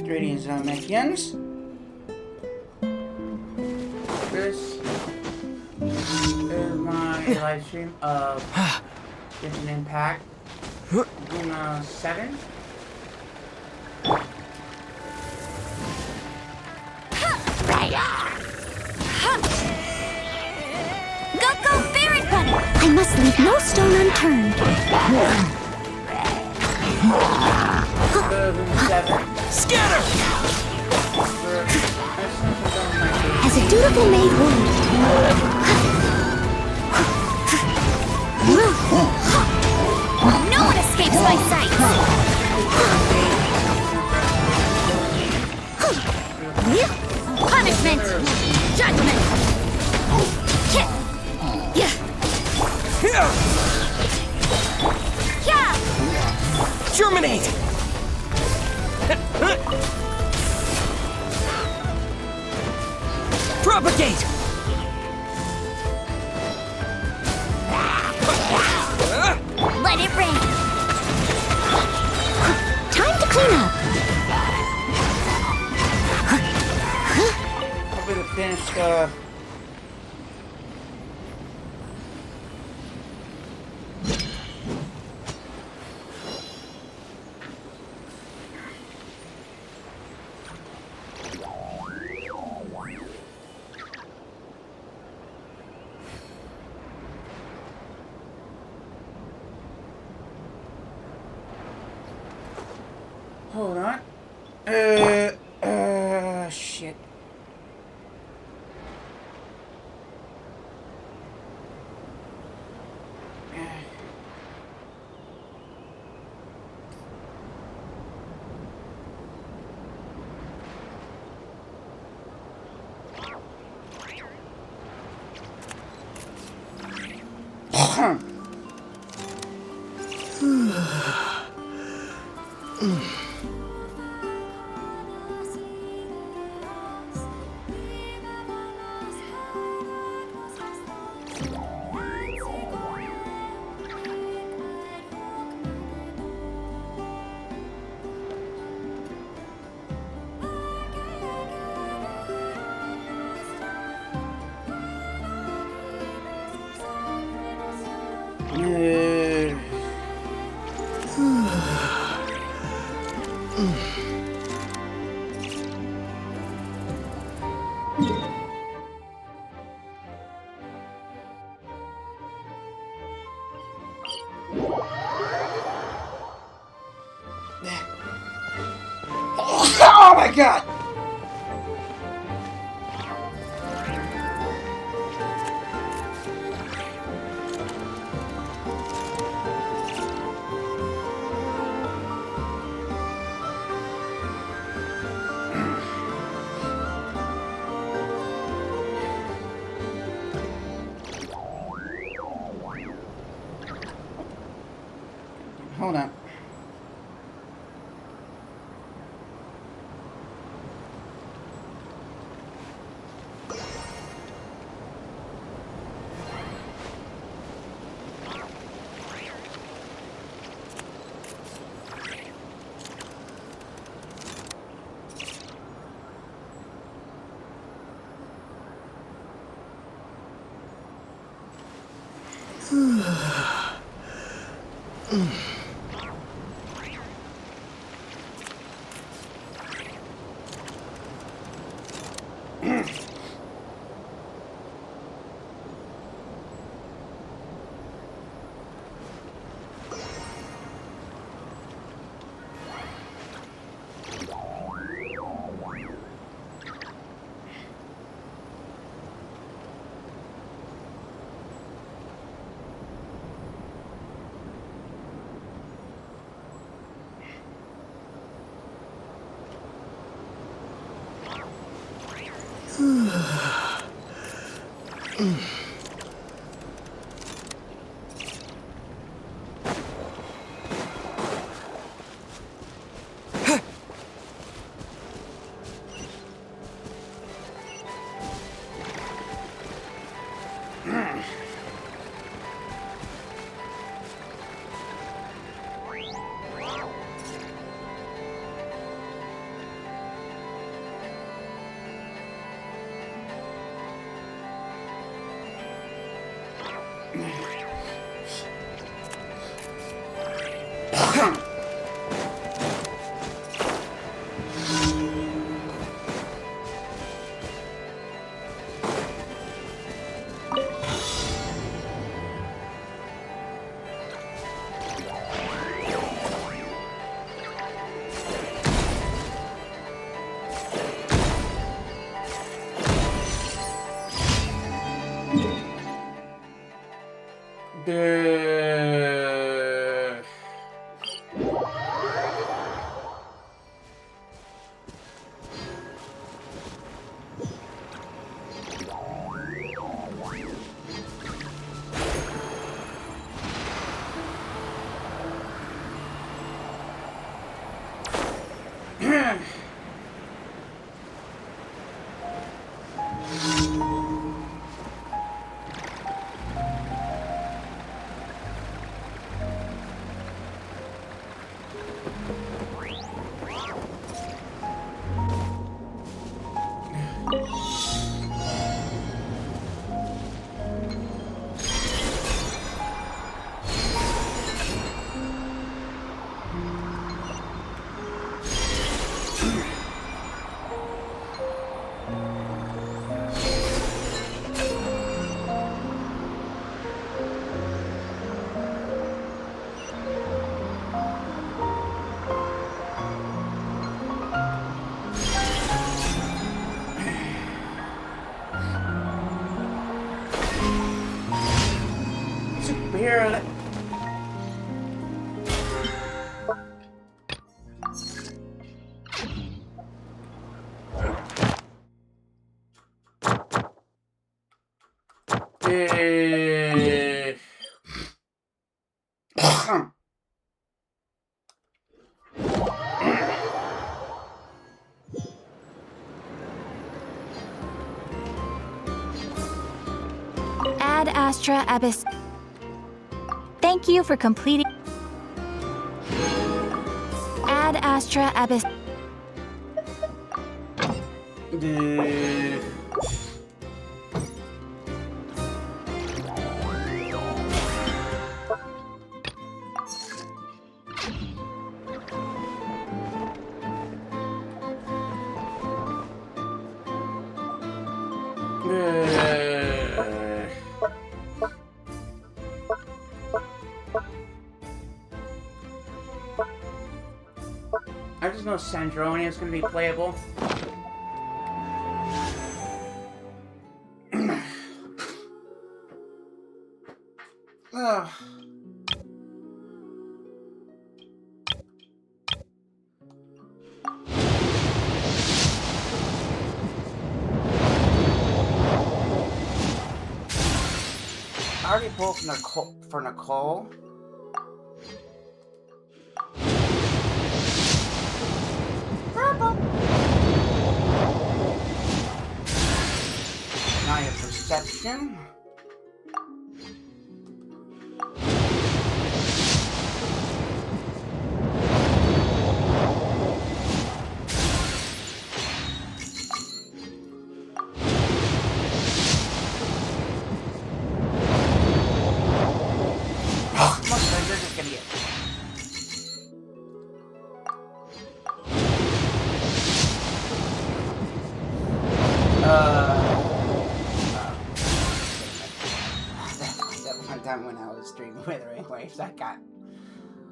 Greetings, Mechians. This is my live stream of Genshin Impact in 7. Go, Ferret Bunny! I must leave no stone unturned. 7. Scatter! As a dutiful maid would. No one escapes my sight! Punishment! Judgment! Germinate! Propagate! Let it rain! Time to clean up! Hopefully to finish hold on. Shit. Oh my god! Hold on. Barely. Ad Astra Abyss. Thank you for completing. Ad Astra Abyss. I just know Sandrone is going to be playable. Ugh. I already pulled for Nicole. Now I have Perception. That when I was streaming with her anyways, I got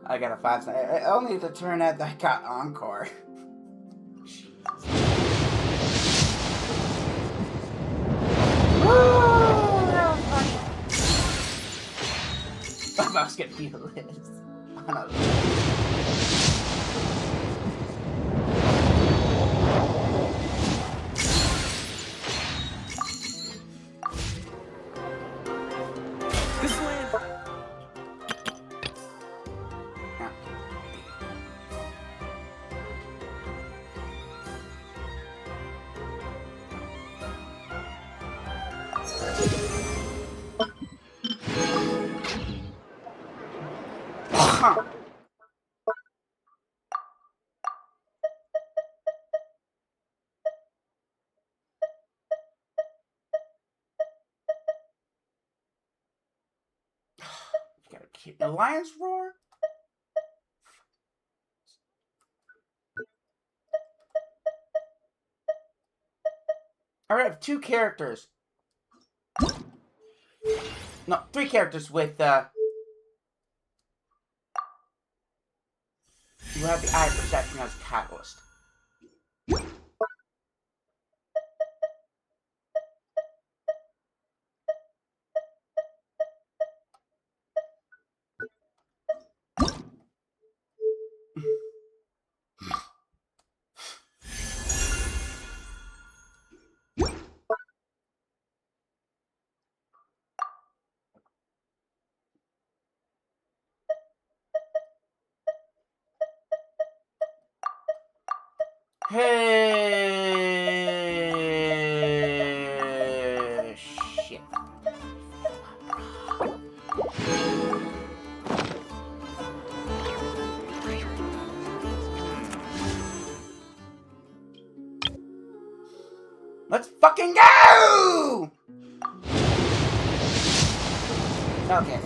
a 5-star. Only to turn out that I got Encore. Woo! That was funny. I was gonna be Liz. This land. You gotta keep the Lion's Roar. already have 2 characters. No, 3 characters with, who have the eye perception as Catalyst. Hey, shit. Let's fucking go! Okay.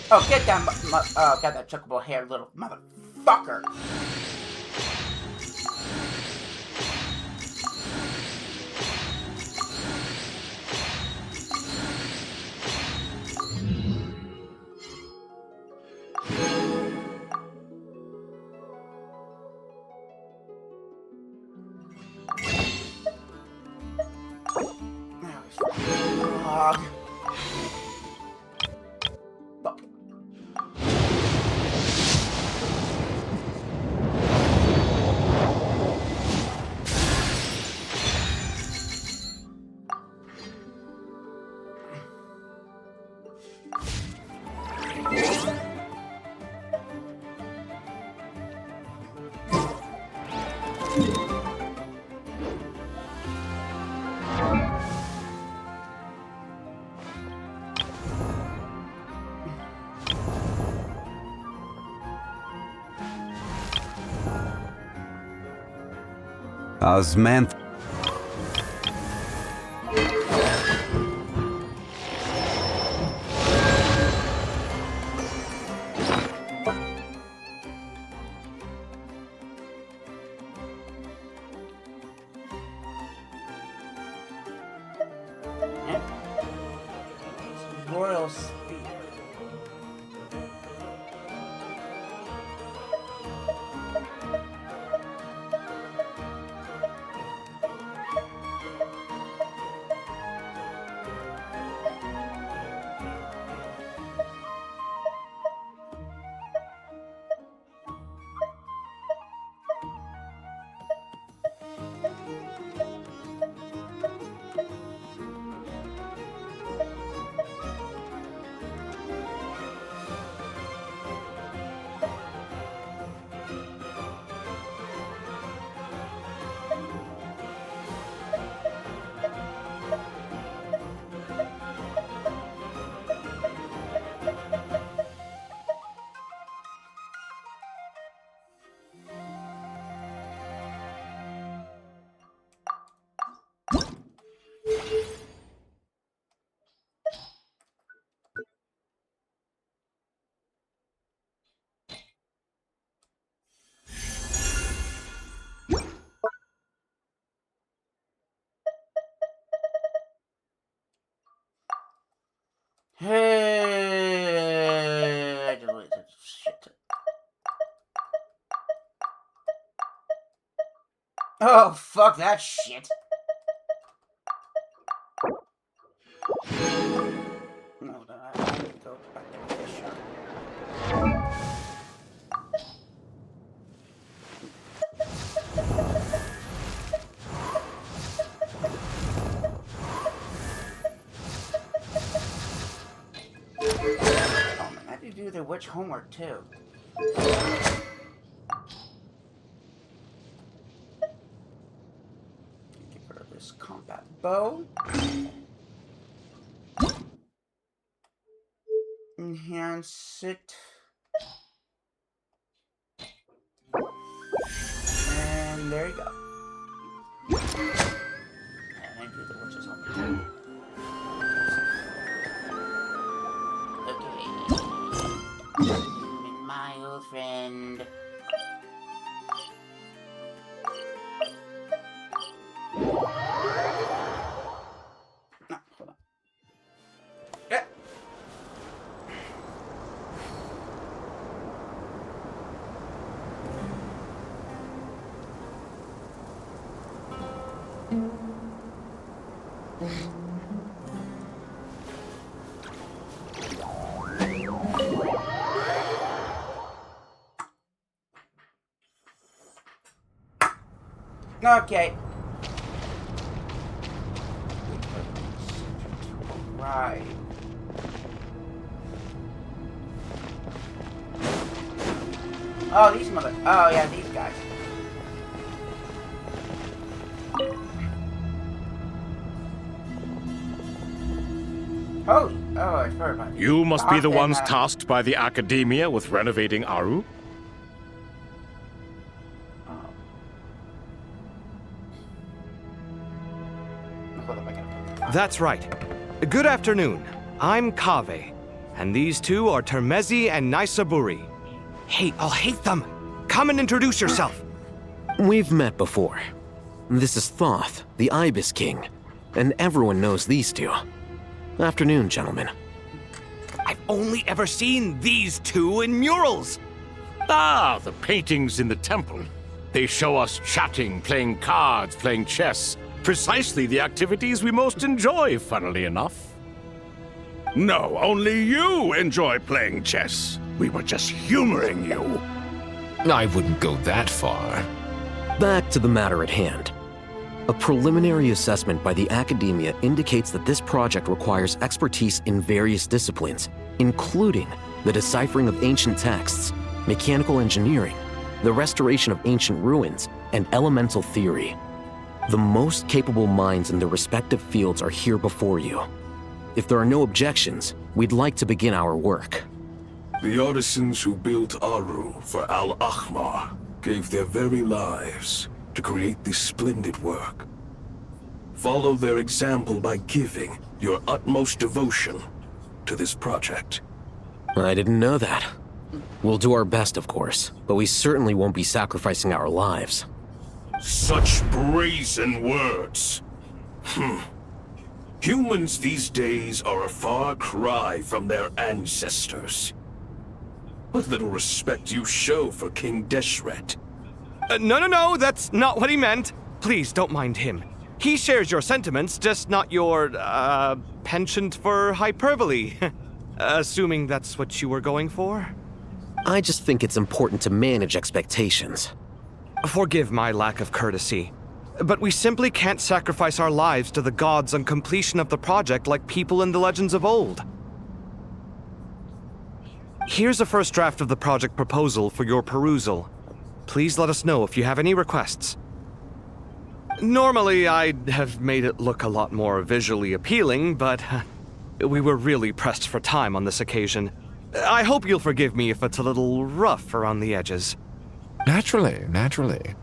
Oh, get that, got that chocobo hair, little motherfucker. Dog. Fuck. Osman. Royal Spear. Hey, I deleted shit. Oh, fuck that shit. No, I need to go back to the shop. Oh man, I had to do the witch homework too. Get rid of this combat bow. Enhance it. And there you go. And I do the witch's homework too. Okay. Right. Oh, these mother. Oh, yeah, these guys. Holy. Oh, I forgot about it. You must be the Austin, ones tasked by the Academia with renovating Aru? Hold up, I gotta put the- That's right. Good afternoon. I'm Kaveh, and these two are Termezi and Naisaburi. Hey, I'll hate them. Come and introduce yourself. We've met before. This is Thoth, the Ibis King, and everyone knows these two. Afternoon, gentlemen. I've only ever seen these two in murals. Ah, the paintings in the temple. They show us chatting, playing cards, playing chess. Precisely the activities we most enjoy, funnily enough. No, only you enjoy playing chess. We were just humoring you. I wouldn't go that far. Back to the matter at hand. A preliminary assessment by the Academia indicates that this project requires expertise in various disciplines, including the deciphering of ancient texts, mechanical engineering, the restoration of ancient ruins, and elemental theory. The most capable minds in their respective fields are here before you. If there are no objections, we'd like to begin our work. The artisans who built Aru for Al-Ahmar gave their very lives to create this splendid work. Follow their example by giving your utmost devotion to this project. I didn't know that. We'll do our best, of course, but we certainly won't be sacrificing our lives. Such brazen words. Humans these days are a far cry from their ancestors. What little respect you show for King Deshret. No, that's not what he meant. Please don't mind him. He shares your sentiments, just not your, penchant for hyperbole. Assuming that's what you were going for? I just think it's important to manage expectations. Forgive my lack of courtesy, but we simply can't sacrifice our lives to the gods on completion of the project like people in the legends of old. Here's a first draft of the project proposal for your perusal. Please let us know if you have any requests. Normally, I'd have made it look a lot more visually appealing, but we were really pressed for time on this occasion. I hope you'll forgive me if it's a little rough around the edges. Naturally.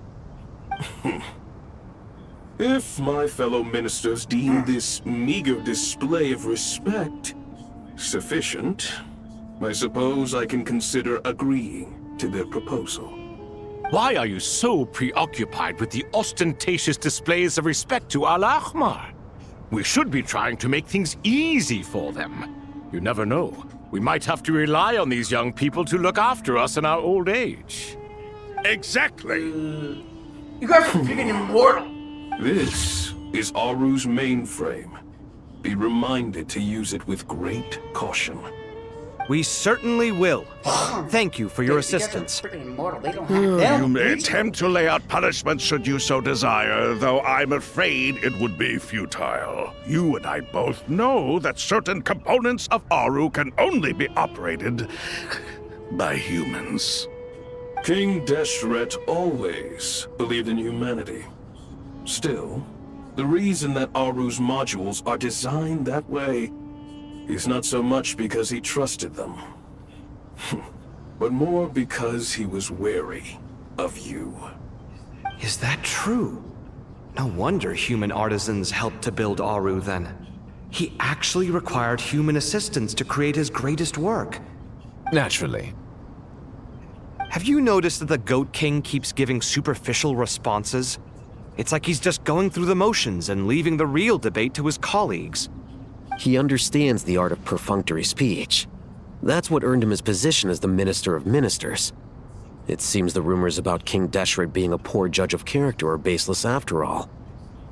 If my fellow ministers deem this meager display of respect sufficient, I suppose I can consider agreeing to their proposal. Why are you so preoccupied with the ostentatious displays of respect to Al-Ahmar? We should be trying to make things easy for them. You never know. We might have to rely on these young people to look after us in our old age. Exactly. You guys are freaking immortal. This is Aru's mainframe. Be reminded to use it with great caution. We certainly will. Thank you for your assistance. You guys are freaking immortal. They don't have them. You may attempt to lay out punishment should you so desire, though I'm afraid it would be futile. You and I both know that certain components of Aru can only be operated by humans. King Deshret always believed in humanity. Still, the reason that Aru's modules are designed that way is not so much because he trusted them, but more because he was wary of you. Is that true? No wonder human artisans helped to build Aru then. He actually required human assistance to create his greatest work. Naturally. Have you noticed that the Goat King keeps giving superficial responses? It's like he's just going through the motions and leaving the real debate to his colleagues. He understands the art of perfunctory speech. That's what earned him his position as the Minister of Ministers. It seems the rumors about King Deshret being a poor judge of character are baseless after all.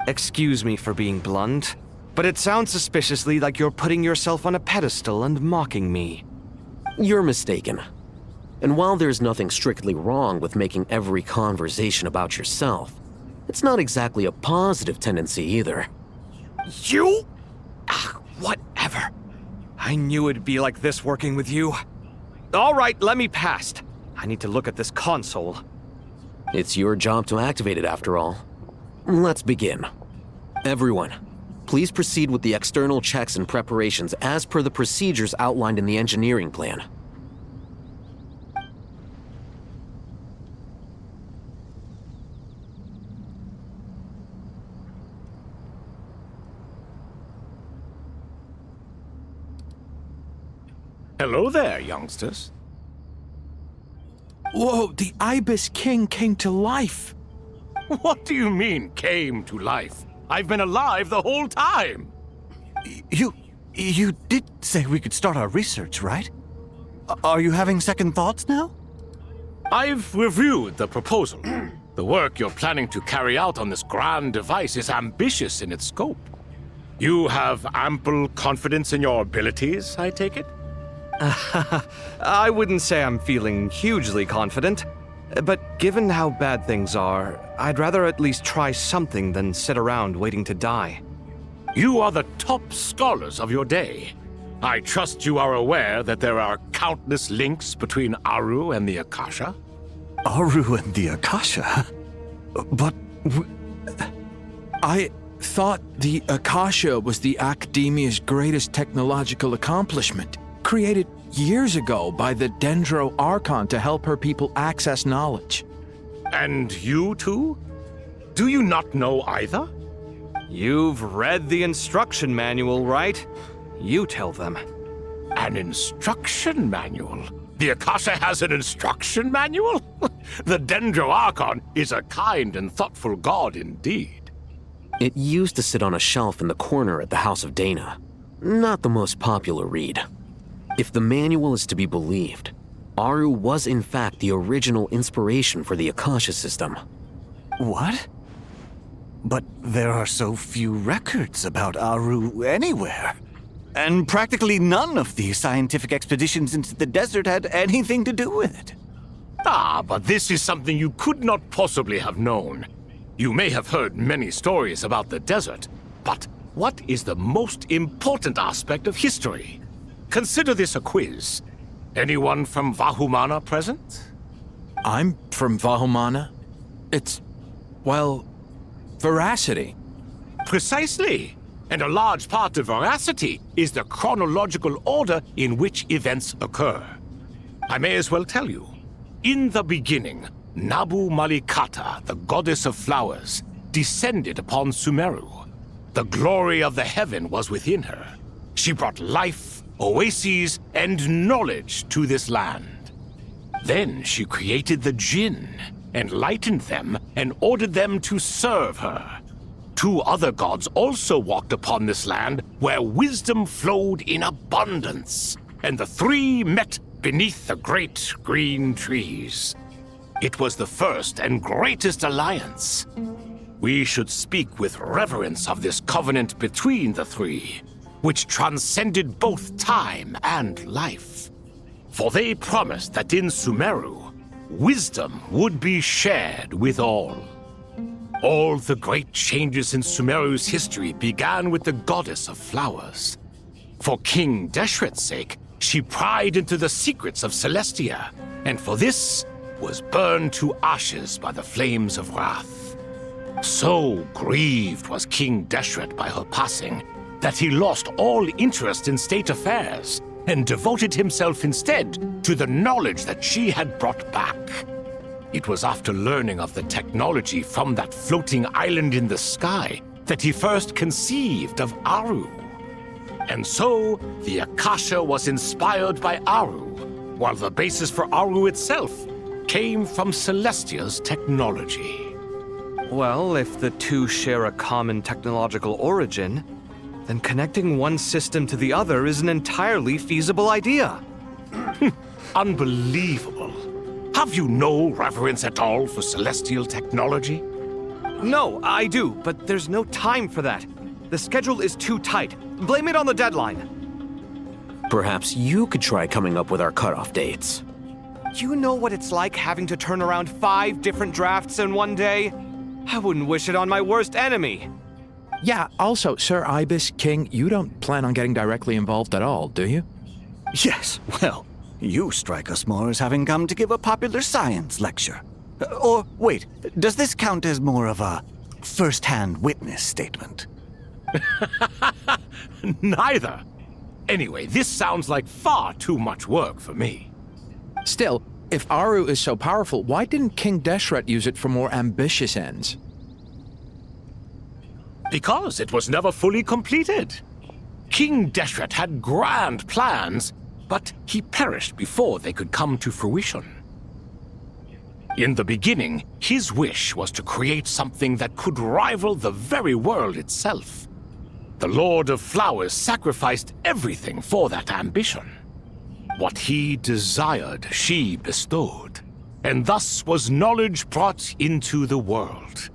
Excuse me for being blunt, but it sounds suspiciously like you're putting yourself on a pedestal and mocking me. You're mistaken. And while there's nothing strictly wrong with making every conversation about yourself, it's not exactly a positive tendency either. You? Whatever. I knew it'd be like this working with you. All right, let me past. I need to look at this console. It's your job to activate it after all. Let's begin. Everyone, please proceed with the external checks and preparations as per the procedures outlined in the engineering plan. Hello there, youngsters. Whoa, the Ibis King came to life. What do you mean, came to life? I've been alive the whole time. You did say we could start our research, right? Are you having second thoughts now? I've reviewed the proposal. The work you're planning to carry out on this grand device is ambitious in its scope. You have ample confidence in your abilities, I take it? I wouldn't say I'm feeling hugely confident, but given how bad things are, I'd rather at least try something than sit around waiting to die. You are the top scholars of your day. I trust you are aware that there are countless links between Aru and the Akasha? Aru and the Akasha? But I thought the Akasha was the Academia's greatest technological accomplishment, created years ago by the Dendro Archon to help her people access knowledge. And you too? Do you not know either? You've read the instruction manual, right? You tell them. An instruction manual? The Akasha has an instruction manual? The Dendro Archon is a kind and thoughtful god indeed. It used to sit on a shelf in the corner at the House of Dana. Not the most popular read. If the manual is to be believed, Aru was in fact the original inspiration for the Akasha system. What? But there are so few records about Aru anywhere. And practically none of the scientific expeditions into the desert had anything to do with it. Ah, but this is something you could not possibly have known. You may have heard many stories about the desert, but what is the most important aspect of history? Consider this a quiz. Anyone from Vahumana present? I'm from Vahumana. It's, well, veracity. Precisely. And a large part of veracity is the chronological order in which events occur. I may as well tell you. In the beginning, Nabu Malikata, the goddess of flowers, descended upon Sumeru. The glory of the heaven was within her. She brought life, oases, and knowledge to this land. Then she created the Jinn, enlightened them, and ordered them to serve her. Two other gods also walked upon this land where wisdom flowed in abundance, and the three met beneath the great green trees. It was the first and greatest alliance. We should speak with reverence of this covenant between the three, which transcended both time and life. For they promised that in Sumeru, wisdom would be shared with all. All the great changes in Sumeru's history began with the goddess of flowers. For King Deshret's sake, she pried into the secrets of Celestia, and for this was burned to ashes by the flames of wrath. So grieved was King Deshret by her passing that he lost all interest in state affairs and devoted himself instead to the knowledge that she had brought back. It was after learning of the technology from that floating island in the sky that he first conceived of Aru. And so, the Akasha was inspired by Aru, while the basis for Aru itself came from Celestia's technology. Well, if the two share a common technological origin, then connecting one system to the other is an entirely feasible idea. Unbelievable. Have you no reverence at all for celestial technology? No, I do, but there's no time for that. The schedule is too tight. Blame it on the deadline. Perhaps you could try coming up with our cutoff dates. You know what it's like having to turn around 5 different drafts in one day? I wouldn't wish it on my worst enemy. Yeah, also, Sir Ibis, King, you don't plan on getting directly involved at all, do you? Yes, well, you strike us more as having come to give a popular science lecture. Or, wait, does this count as more of a first-hand witness statement? Neither. Anyway, this sounds like far too much work for me. Still, if Aru is so powerful, why didn't King Deshret use it for more ambitious ends? Because it was never fully completed. King Deshret had grand plans, but he perished before they could come to fruition. In the beginning, his wish was to create something that could rival the very world itself. The Lord of Flowers sacrificed everything for that ambition. What he desired, she bestowed, and thus was knowledge brought into the world.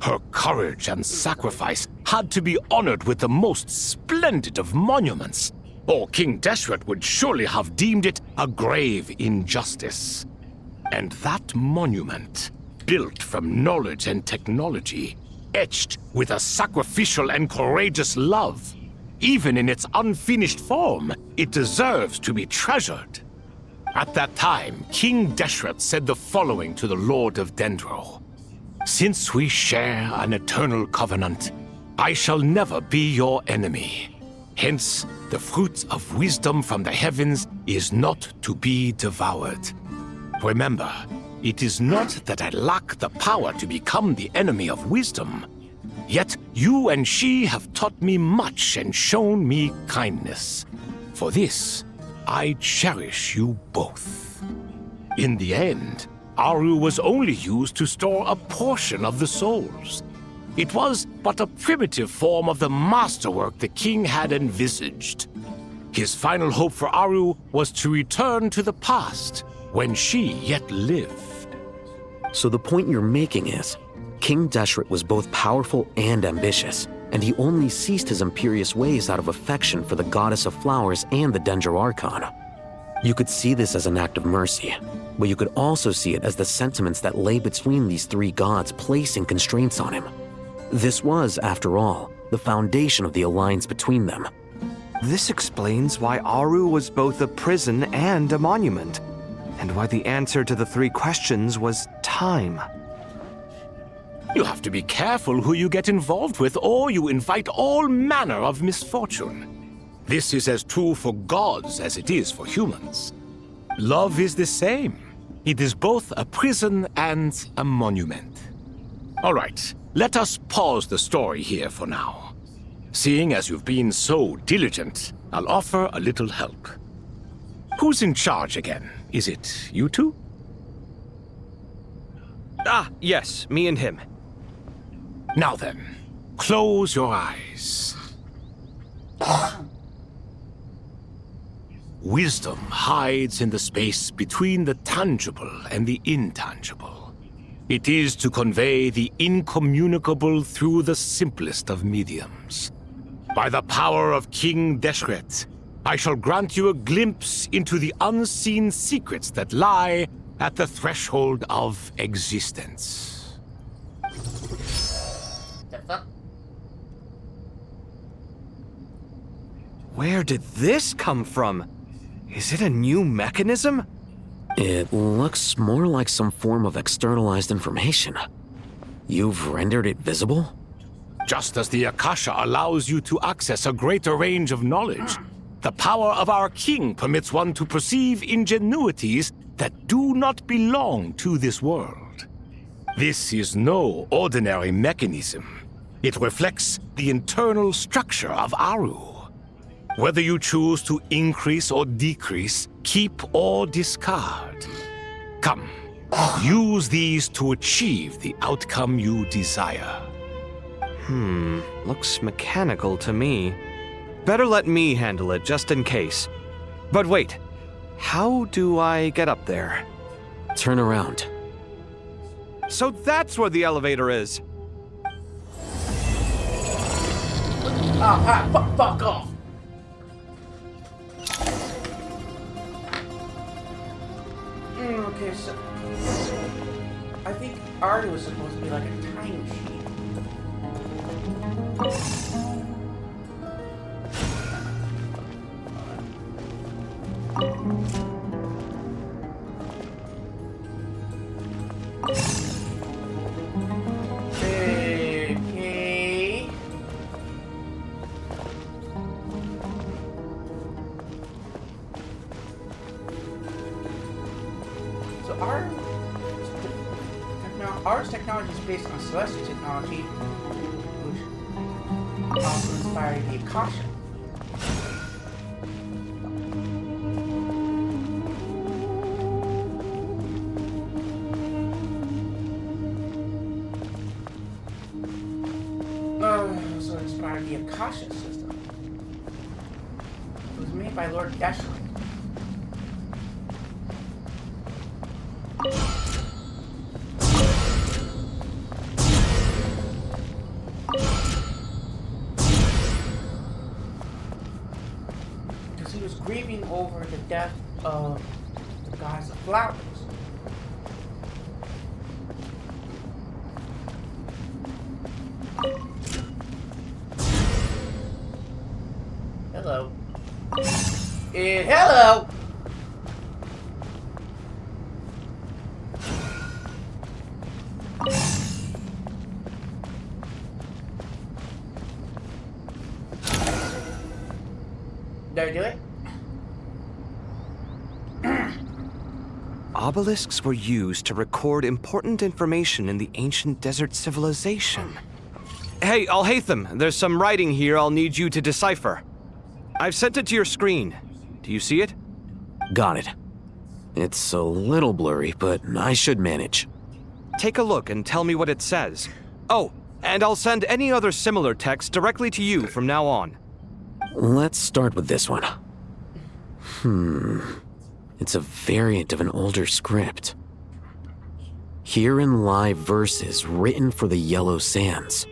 Her courage and sacrifice had to be honored with the most splendid of monuments, or King Deshret would surely have deemed it a grave injustice. And that monument, built from knowledge and technology, etched with a sacrificial and courageous love, even in its unfinished form, it deserves to be treasured. At that time, King Deshret said the following to the Lord of Dendro. Since we share an eternal covenant, I shall never be your enemy. Hence, the fruit of wisdom from the heavens is not to be devoured. Remember, it is not that I lack the power to become the enemy of wisdom. Yet you and she have taught me much and shown me kindness. For this, I cherish you both. In the end, Aru was only used to store a portion of the souls. It was but a primitive form of the masterwork the king had envisaged. His final hope for Aru was to return to the past, when she yet lived. So the point you're making is, King Deshret was both powerful and ambitious, and he only ceased his imperious ways out of affection for the Goddess of Flowers and the Dendro Archon. You could see this as an act of mercy, but you could also see it as the sentiments that lay between these 3 gods placing constraints on him. This was, after all, the foundation of the alliance between them. This explains why Aru was both a prison and a monument, and why the answer to the 3 questions was time. You have to be careful who you get involved with, or you invite all manner of misfortune. This is as true for gods as it is for humans. Love is the same. It is both a prison and a monument. All right, let us pause the story here for now. Seeing as you've been so diligent, I'll offer a little help. Who's in charge again? Is it you two? Ah, yes, me and him. Now then, close your eyes. Wisdom hides in the space between the tangible and the intangible. It is to convey the incommunicable through the simplest of mediums. By the power of King Deshret, I shall grant you a glimpse into the unseen secrets that lie at the threshold of existence. The fuck? Where did this come from? Is it a new mechanism? It looks more like some form of externalized information. You've rendered it visible? Just as the Akasha allows you to access a greater range of knowledge, the power of our king permits one to perceive ingenuities that do not belong to this world. This is no ordinary mechanism. It reflects the internal structure of Aru. Whether you choose to increase or decrease, keep or discard. Come, use these to achieve the outcome you desire. Looks mechanical to me. Better let me handle it, just in case. But wait, how do I get up there? Turn around. So that's where the elevator is. Fuck off! Okay, so I think Ardu was supposed to be like a time machine. Okay. So R's technology is based on celestial technology, which also inspired the Akasha. Also inspired the Akasha system. It was made by Lord Deshler. Because he was grieving over the death of the gods of flowers. Hello. Hello! Did I do it? Obelisks were used to record important information in the ancient desert civilization. Hey, Alhaitham, there's some writing here I'll need you to decipher. I've sent it to your screen. Do you see it? Got it. It's a little blurry, but I should manage. Take a look and tell me what it says. Oh, and I'll send any other similar text directly to you from now on. Let's start with this one. It's a variant of an older script. Herein lie verses written for the Yellow Sands.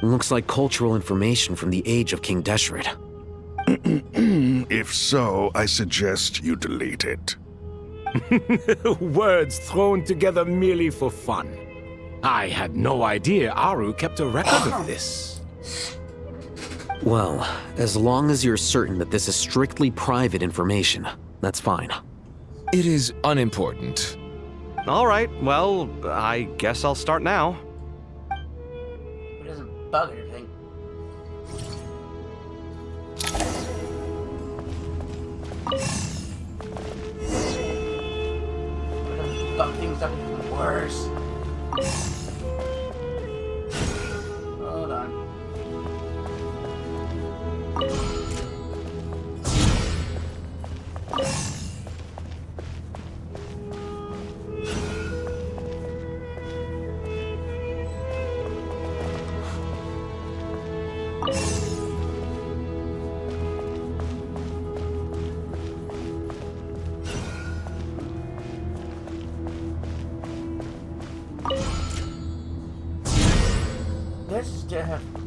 Looks like cultural information from the age of King Deshret. If so, I suggest you delete it. Words thrown together merely for fun. I had no idea Aru kept a record of this. Well, as long as you're certain that this is strictly private information, that's fine. It is unimportant. All right, well, I guess I'll start now. It doesn't bug anything. It doesn't bug things up even worse. Hold on.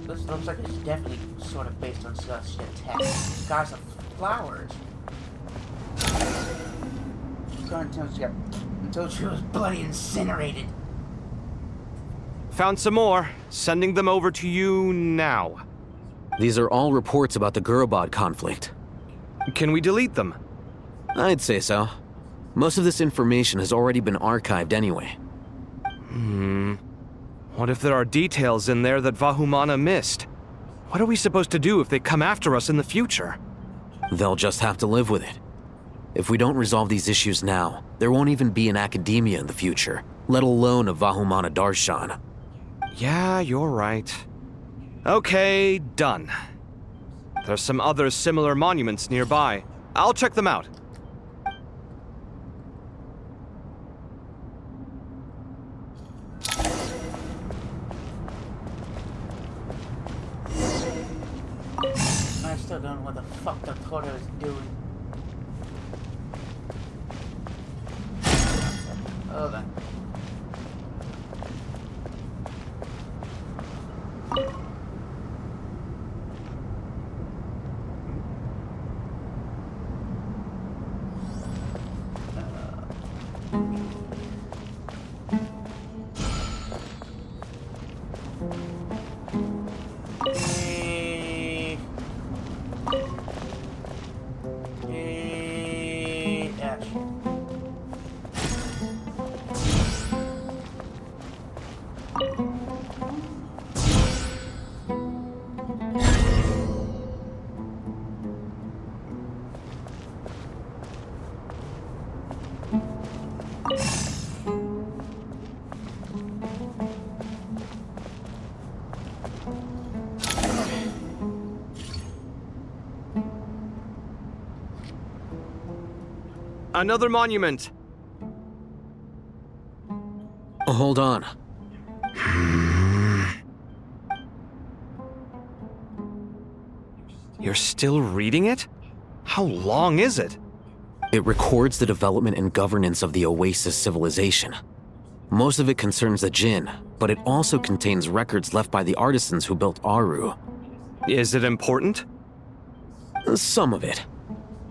This looks like it's definitely sort of based on celestial text. Gods of flowers. Until she was bloody incinerated. Found some more. Sending them over to you now. These are all reports about the Gurubad conflict. Can we delete them? I'd say so. Most of this information has already been archived anyway. What if there are details in there that Vahumana missed? What are we supposed to do if they come after us in the future? They'll just have to live with it. If we don't resolve these issues now, there won't even be an academia in the future, let alone a Vahumana Darshan. Yeah, you're right. Okay, done. There's some other similar monuments nearby. I'll check them out. I still don't know what the fuck the Dakota is doing. Hold on. Another monument. Hold on. You're still reading it? How long is it? It records the development and governance of the Oasis civilization. Most of it concerns the Jinn, but it also contains records left by the artisans who built Aru. Is it important? Some of it.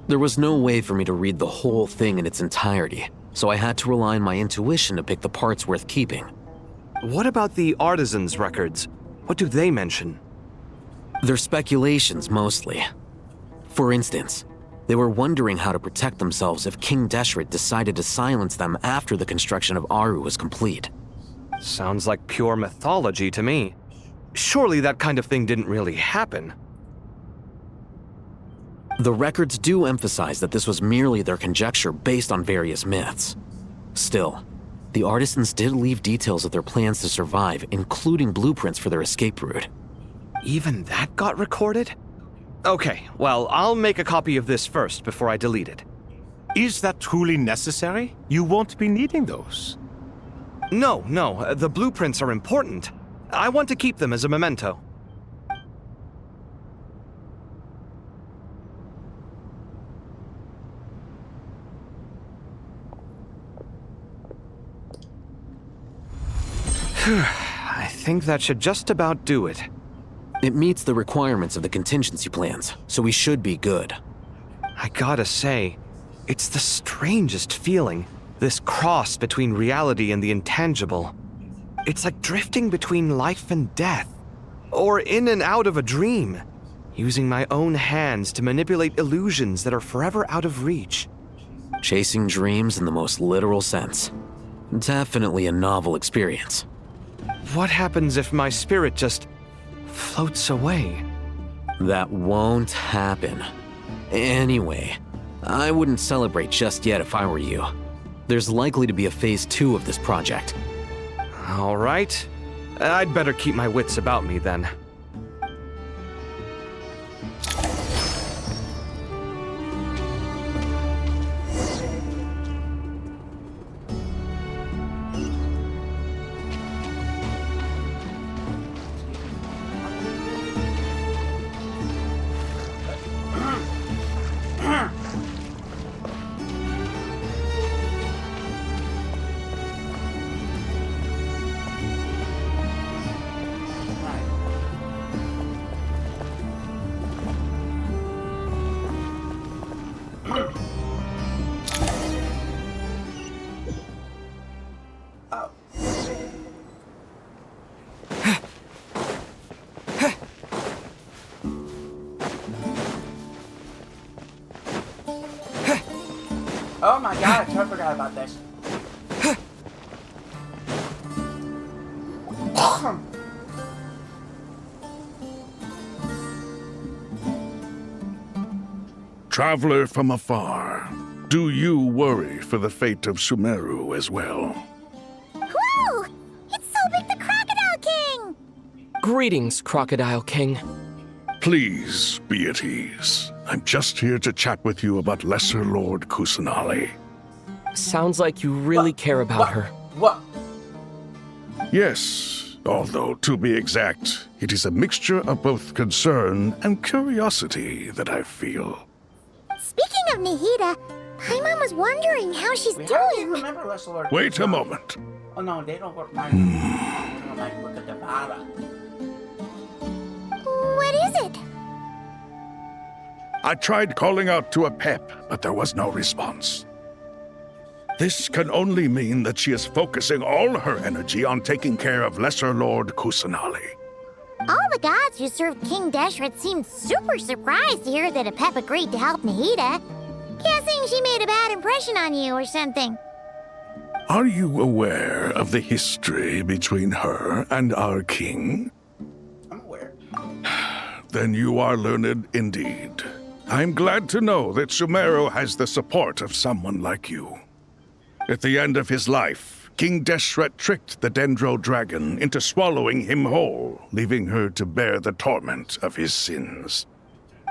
There was no way for me to read the whole thing in its entirety, so I had to rely on my intuition to pick the parts worth keeping. What about the artisans' records? What do they mention? They're speculations, mostly. For instance, they were wondering how to protect themselves if King Deshret decided to silence them after the construction of Aru was complete. Sounds like pure mythology to me. Surely that kind of thing didn't really happen. The records do emphasize that this was merely their conjecture based on various myths. Still, the artisans did leave details of their plans to survive, including blueprints for their escape route. Even that got recorded? Okay, well, I'll make a copy of this first before I delete it. Is that truly necessary? You won't be needing those. No, the blueprints are important. I want to keep them as a memento. I think that should just about do it. It meets the requirements of the contingency plans, so we should be good. I gotta say, it's the strangest feeling, this cross between reality and the intangible. It's like drifting between life and death, or in and out of a dream, using my own hands to manipulate illusions that are forever out of reach. Chasing dreams in the most literal sense. Definitely a novel experience. What happens if my spirit just floats away? That won't happen. Anyway, I wouldn't celebrate just yet if I were you. There's likely to be a phase 2 of this project. All right. I'd better keep my wits about me then. Oh my god, I totally forgot about this. Traveler from afar, do you worry for the fate of Sumeru as well? Whoa! It's Sobek the Crocodile King! Greetings, Crocodile King. Please be at ease. I'm just here to chat with you about Lesser Lord Kusanali. Sounds like you really care about her. What? Yes, although to be exact, it is a mixture of both concern and curiosity that I feel. Speaking of Nihida, Paimon was wondering how she's How do you doing. remember Lesser Lord? Wait a moment. Oh no, they don't work like look at the Vara. What is it? I tried calling out to a pep, but there was no response. This can only mean that she is focusing all her energy on taking care of Lesser Lord Kusanali. All the gods who served King Deshret seemed super surprised to hear that Apep agreed to help Nihida. Guessing she made a bad impression on you or something. Are you aware of the history between her and our king? I'm aware. Then you are learned indeed. I'm glad to know that Sumeru has the support of someone like you. At the end of his life, King Deshret tricked the Dendro Dragon into swallowing him whole, leaving her to bear the torment of his sins.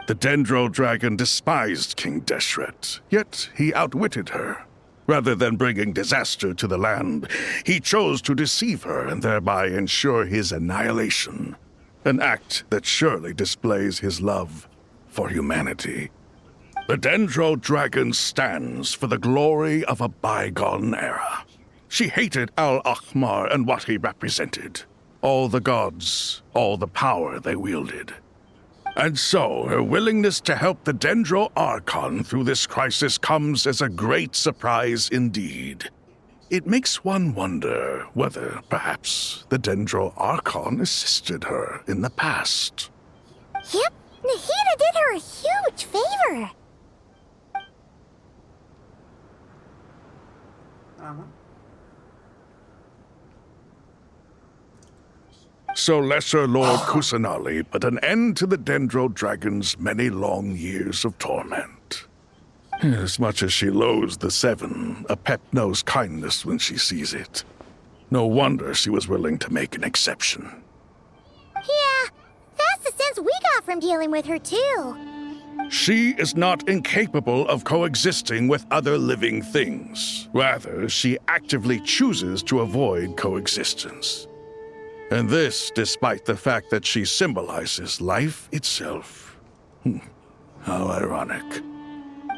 The Dendro Dragon despised King Deshret, yet he outwitted her. Rather than bringing disaster to the land, he chose to deceive her and thereby ensure his annihilation. An act that surely displays his love for humanity. The Dendro Dragon stands for the glory of a bygone era. She hated Al-Ahmar and what he represented. All the gods, all the power they wielded. And so, her willingness to help the Dendro Archon through this crisis comes as a great surprise indeed. It makes one wonder whether, perhaps, the Dendro Archon assisted her in the past. Yep, Nahida did her a huge favor. So Lesser Lord Kusanali put an end to the Dendro Dragon's many long years of torment. As much as she loathes the Seven, a pet knows kindness when she sees it. No wonder she was willing to make an exception. Yeah, that's the sense we got from dealing with her, too. She is not incapable of coexisting with other living things. Rather, she actively chooses to avoid coexistence. And this despite the fact that she symbolizes life itself. How ironic.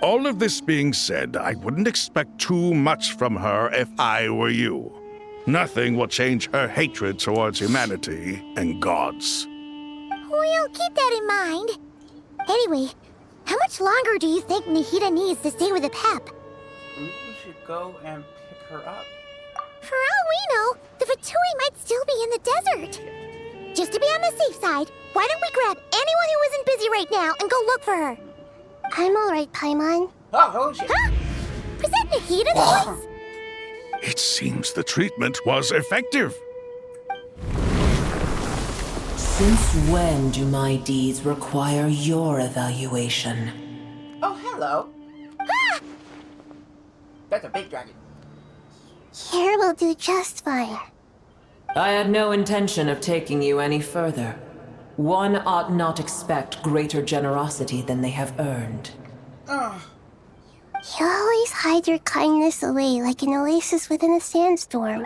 All of this being said, I wouldn't expect too much from her if I were you. Nothing will change her hatred towards humanity and gods. We'll keep that in mind. Anyway, how much longer do you think Nahida needs to stay with the Pep? We should go and pick her up. For all we know, the Fatui might still be in the desert. Just to be on the safe side, why don't we grab anyone who isn't busy right now and go look for her? I'm alright, Paimon. Oh, holy shit. Huh? Was that Nahida's voice? It seems the treatment was effective. Since when do my deeds require your evaluation? Oh, hello. Ah! That's a big dragon. Here will do just fine. I had no intention of taking you any further. One ought not expect greater generosity than they have earned. You always hide your kindness away like an oasis within a sandstorm.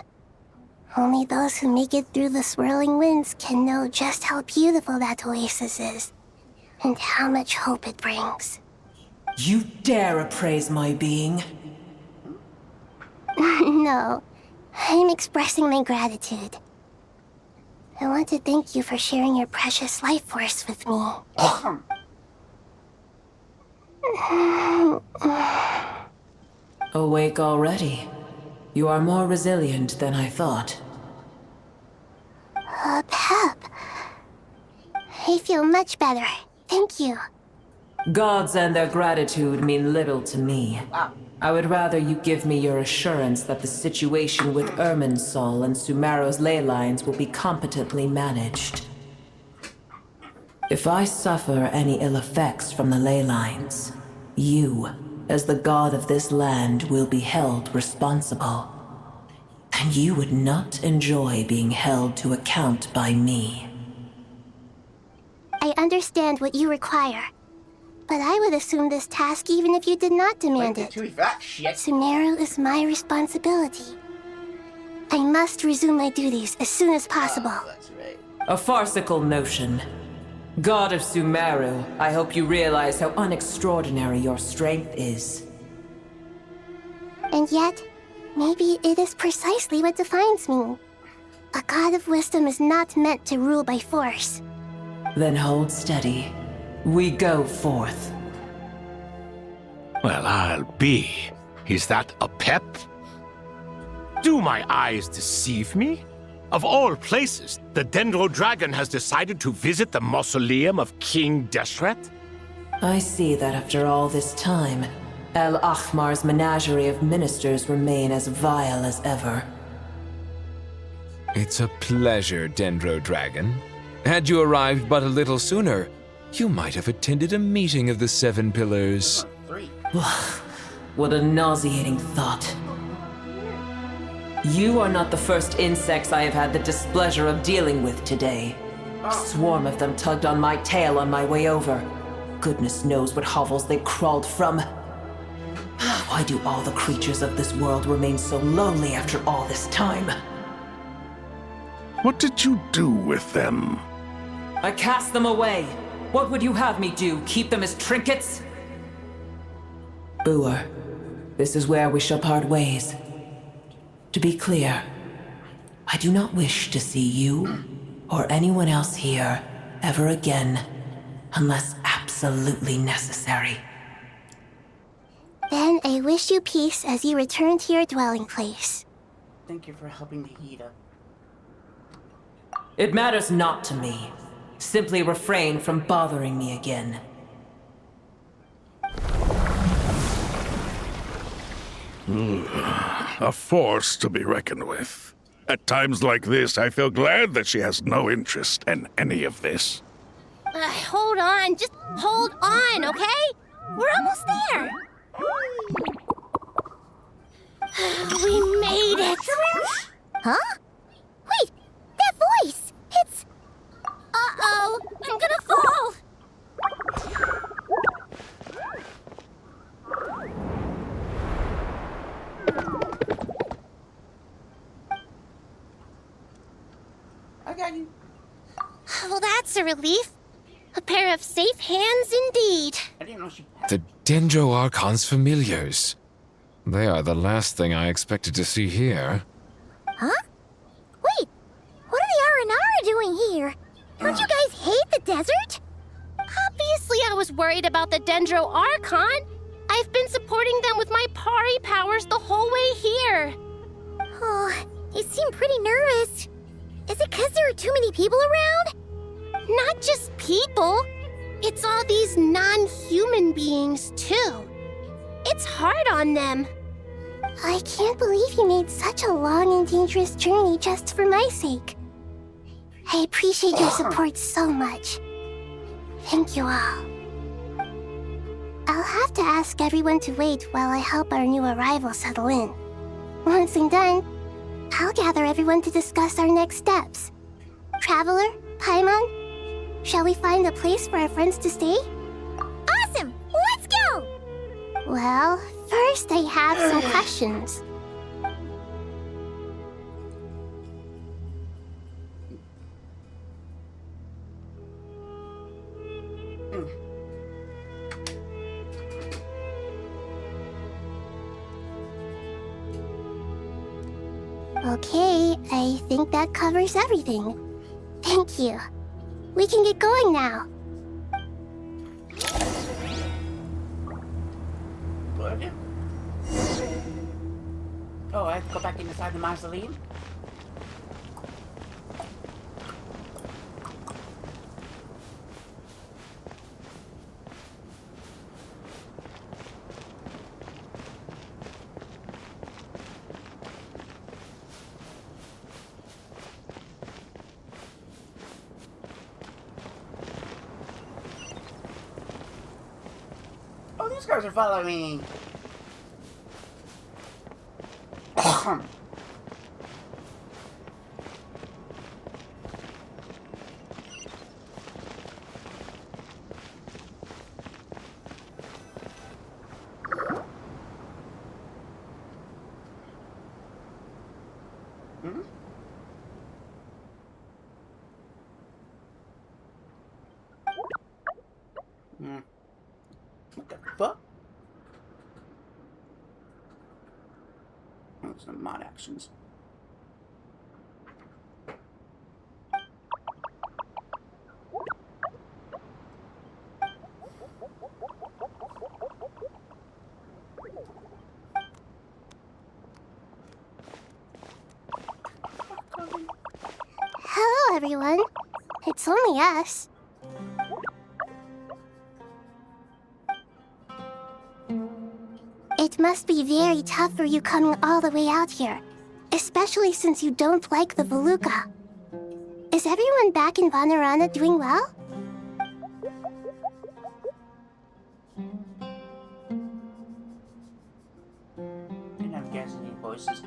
Only those who make it through the swirling winds can know just how beautiful that oasis is, and how much hope it brings. You dare appraise my being? No, I'm expressing my gratitude. I want to thank you for sharing your precious life force with me. Awake already? You are more resilient than I thought. Pep. I feel much better. Thank you. Gods and their gratitude mean little to me. I would rather you give me your assurance that the situation with Irminsul and Sumeru's ley lines will be competently managed. If I suffer any ill effects from the ley lines, you, as the god of this land, will be held responsible. And you would not enjoy being held to account by me. I understand what you require, but I would assume this task even if you did not demand it. Sumeru is my responsibility. I must resume my duties as soon as possible. A farcical notion. God of Sumeru, I hope you realize how unextraordinary your strength is. And yet, maybe it is precisely what defines me. A god of wisdom is not meant to rule by force. Then hold steady. We go forth. Well, I'll be. Is that a pep? Do my eyes deceive me? Of all places, the Dendro Dragon has decided to visit the mausoleum of King Deshret? I see that after all this time, Al-Ahmar's menagerie of ministers remain as vile as ever. It's a pleasure, Dendro Dragon. Had you arrived but a little sooner, you might have attended a meeting of the Seven Pillars. What a nauseating thought. You are not the first insects I have had the displeasure of dealing with today. A swarm of them tugged on my tail on my way over. goodness knows what hovels they crawled from. Why do all the creatures of this world remain so lonely after all this time? What did you do with them? I cast them away. What would you have me do? Keep them as trinkets? Boer, this is where we shall part ways. To be clear, I do not wish to see you or anyone else here ever again, unless absolutely necessary. Then I wish you peace as you return to your dwelling place. Thank you for helping the Hida. It matters not to me. Simply refrain from bothering me again. A force to be reckoned with. At times like this, I feel glad that she has no interest in any of this. Hold on, just hold on, okay? We're almost there. We made it! Huh? Wait, that voice! It's... Uh-oh, I'm gonna fall! I got you. Well, that's a relief. A pair of safe hands indeed. I didn't know she... The Dendro Archon's familiars. They are the last thing I expected to see here. Huh? Wait, what are the Aranara doing here? Don't you guys hate the desert? Obviously I was worried about the Dendro Archon. I've been supporting them with my Pari powers the whole way here. Oh, you seem pretty nervous. Is it because there are too many people around? Not just people. It's all these non-human beings, too. It's hard on them. I can't believe you made such a long and dangerous journey just for my sake. I appreciate your support so much. Thank you all. I'll have to ask everyone to wait while I help our new arrival settle in. Once I'm done, I'll gather everyone to discuss our next steps. Traveler, Paimon, shall we find a place for our friends to stay? Awesome! Let's go! Well, first I have some questions. Okay, I think that covers everything. Thank you. We can get going now. What? Oh, I have to go back inside the mausoleum? Oh, these guys are following me. What the fuck? Oh, some mod actions. Hello, everyone. It's only us. It must be very tough for you coming all the way out here, especially since you don't like the Voluka. Is everyone back in Vanarana doing well? Didn't have guessing any voices.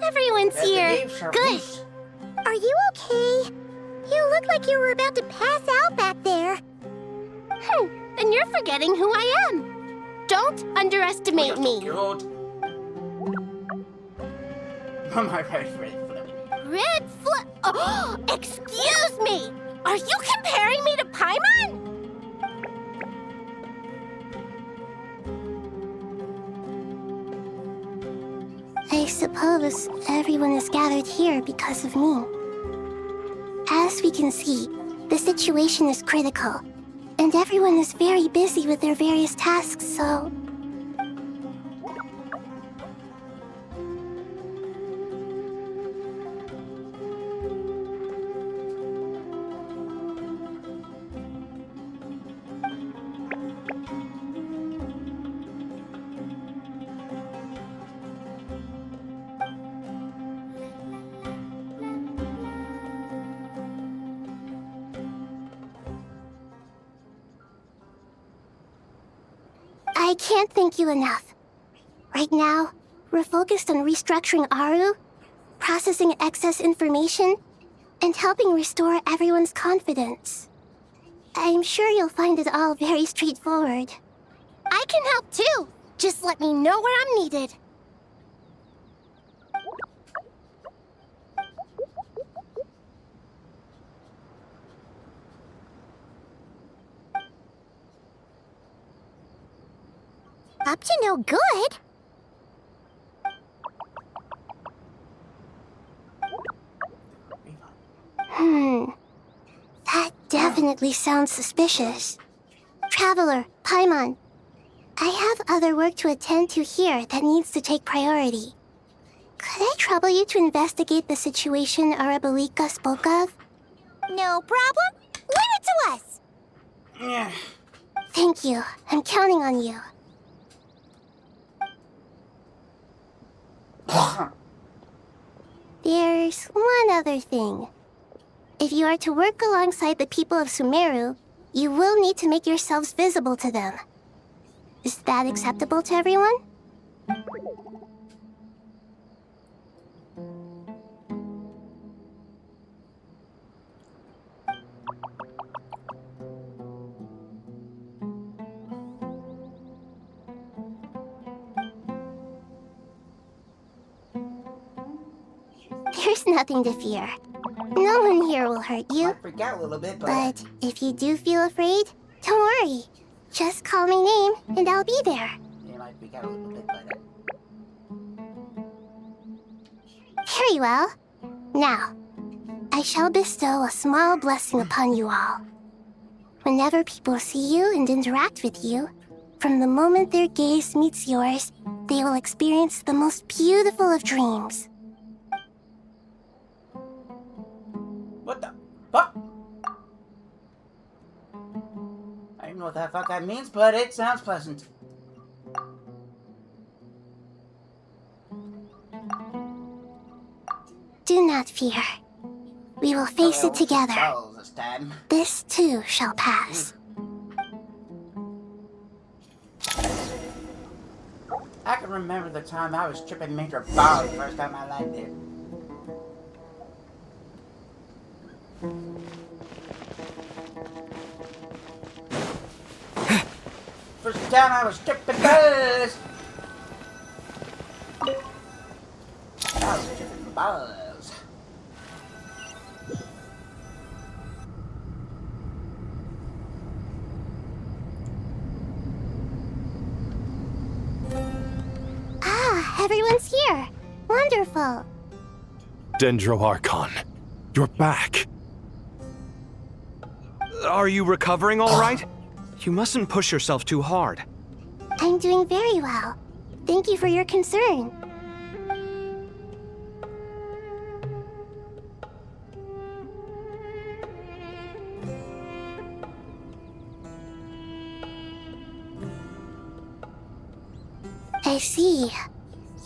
Everyone's here. Good. you okay? You look like you were about to pass out back there. Then you're forgetting who I am. Don't underestimate me. Good. My favorite. Red Flag. Oh, excuse me. Are you comparing me to Paimon? I suppose everyone is gathered here because of me. As we can see, the situation is critical, and everyone is very busy with their various tasks, so... I can't thank you enough. Right now, we're focused on restructuring Aru, processing excess information, and helping restore everyone's confidence. I'm sure you'll find it all very straightforward. I can help too. Just let me know where I'm needed. Up to no good. That definitely sounds suspicious. Traveler, Paimon, I have other work to attend to here that needs to take priority. Could I trouble you to investigate the situation Arabalika spoke of? No problem. Leave it to us. Yeah. Thank you. I'm counting on you. There's one other thing. If you are to work alongside the people of Sumeru, you will need to make yourselves visible to them. Is that acceptable to everyone? There's nothing to fear. No one here will hurt you. Might freak out a little bit, But if you do feel afraid, don't worry. Just call my name, and I'll be there. You might freak out a little bit, Very well. Now, I shall bestow a small blessing upon you all. Whenever people see you and interact with you, from the moment their gaze meets yours, they will experience the most beautiful of dreams. What the fuck? I don't know what the fuck that means, but it sounds pleasant. Do not fear. We will face it together. This time. This too shall pass. I can remember the time I was tripping Major Ball the first time I landed. First time I was tripping balls. I was tripping balls. Ah, everyone's here. Wonderful. Dendro Archon, you're back. Are you recovering all right? You mustn't push yourself too hard. I'm doing very well. Thank you for your concern. I see.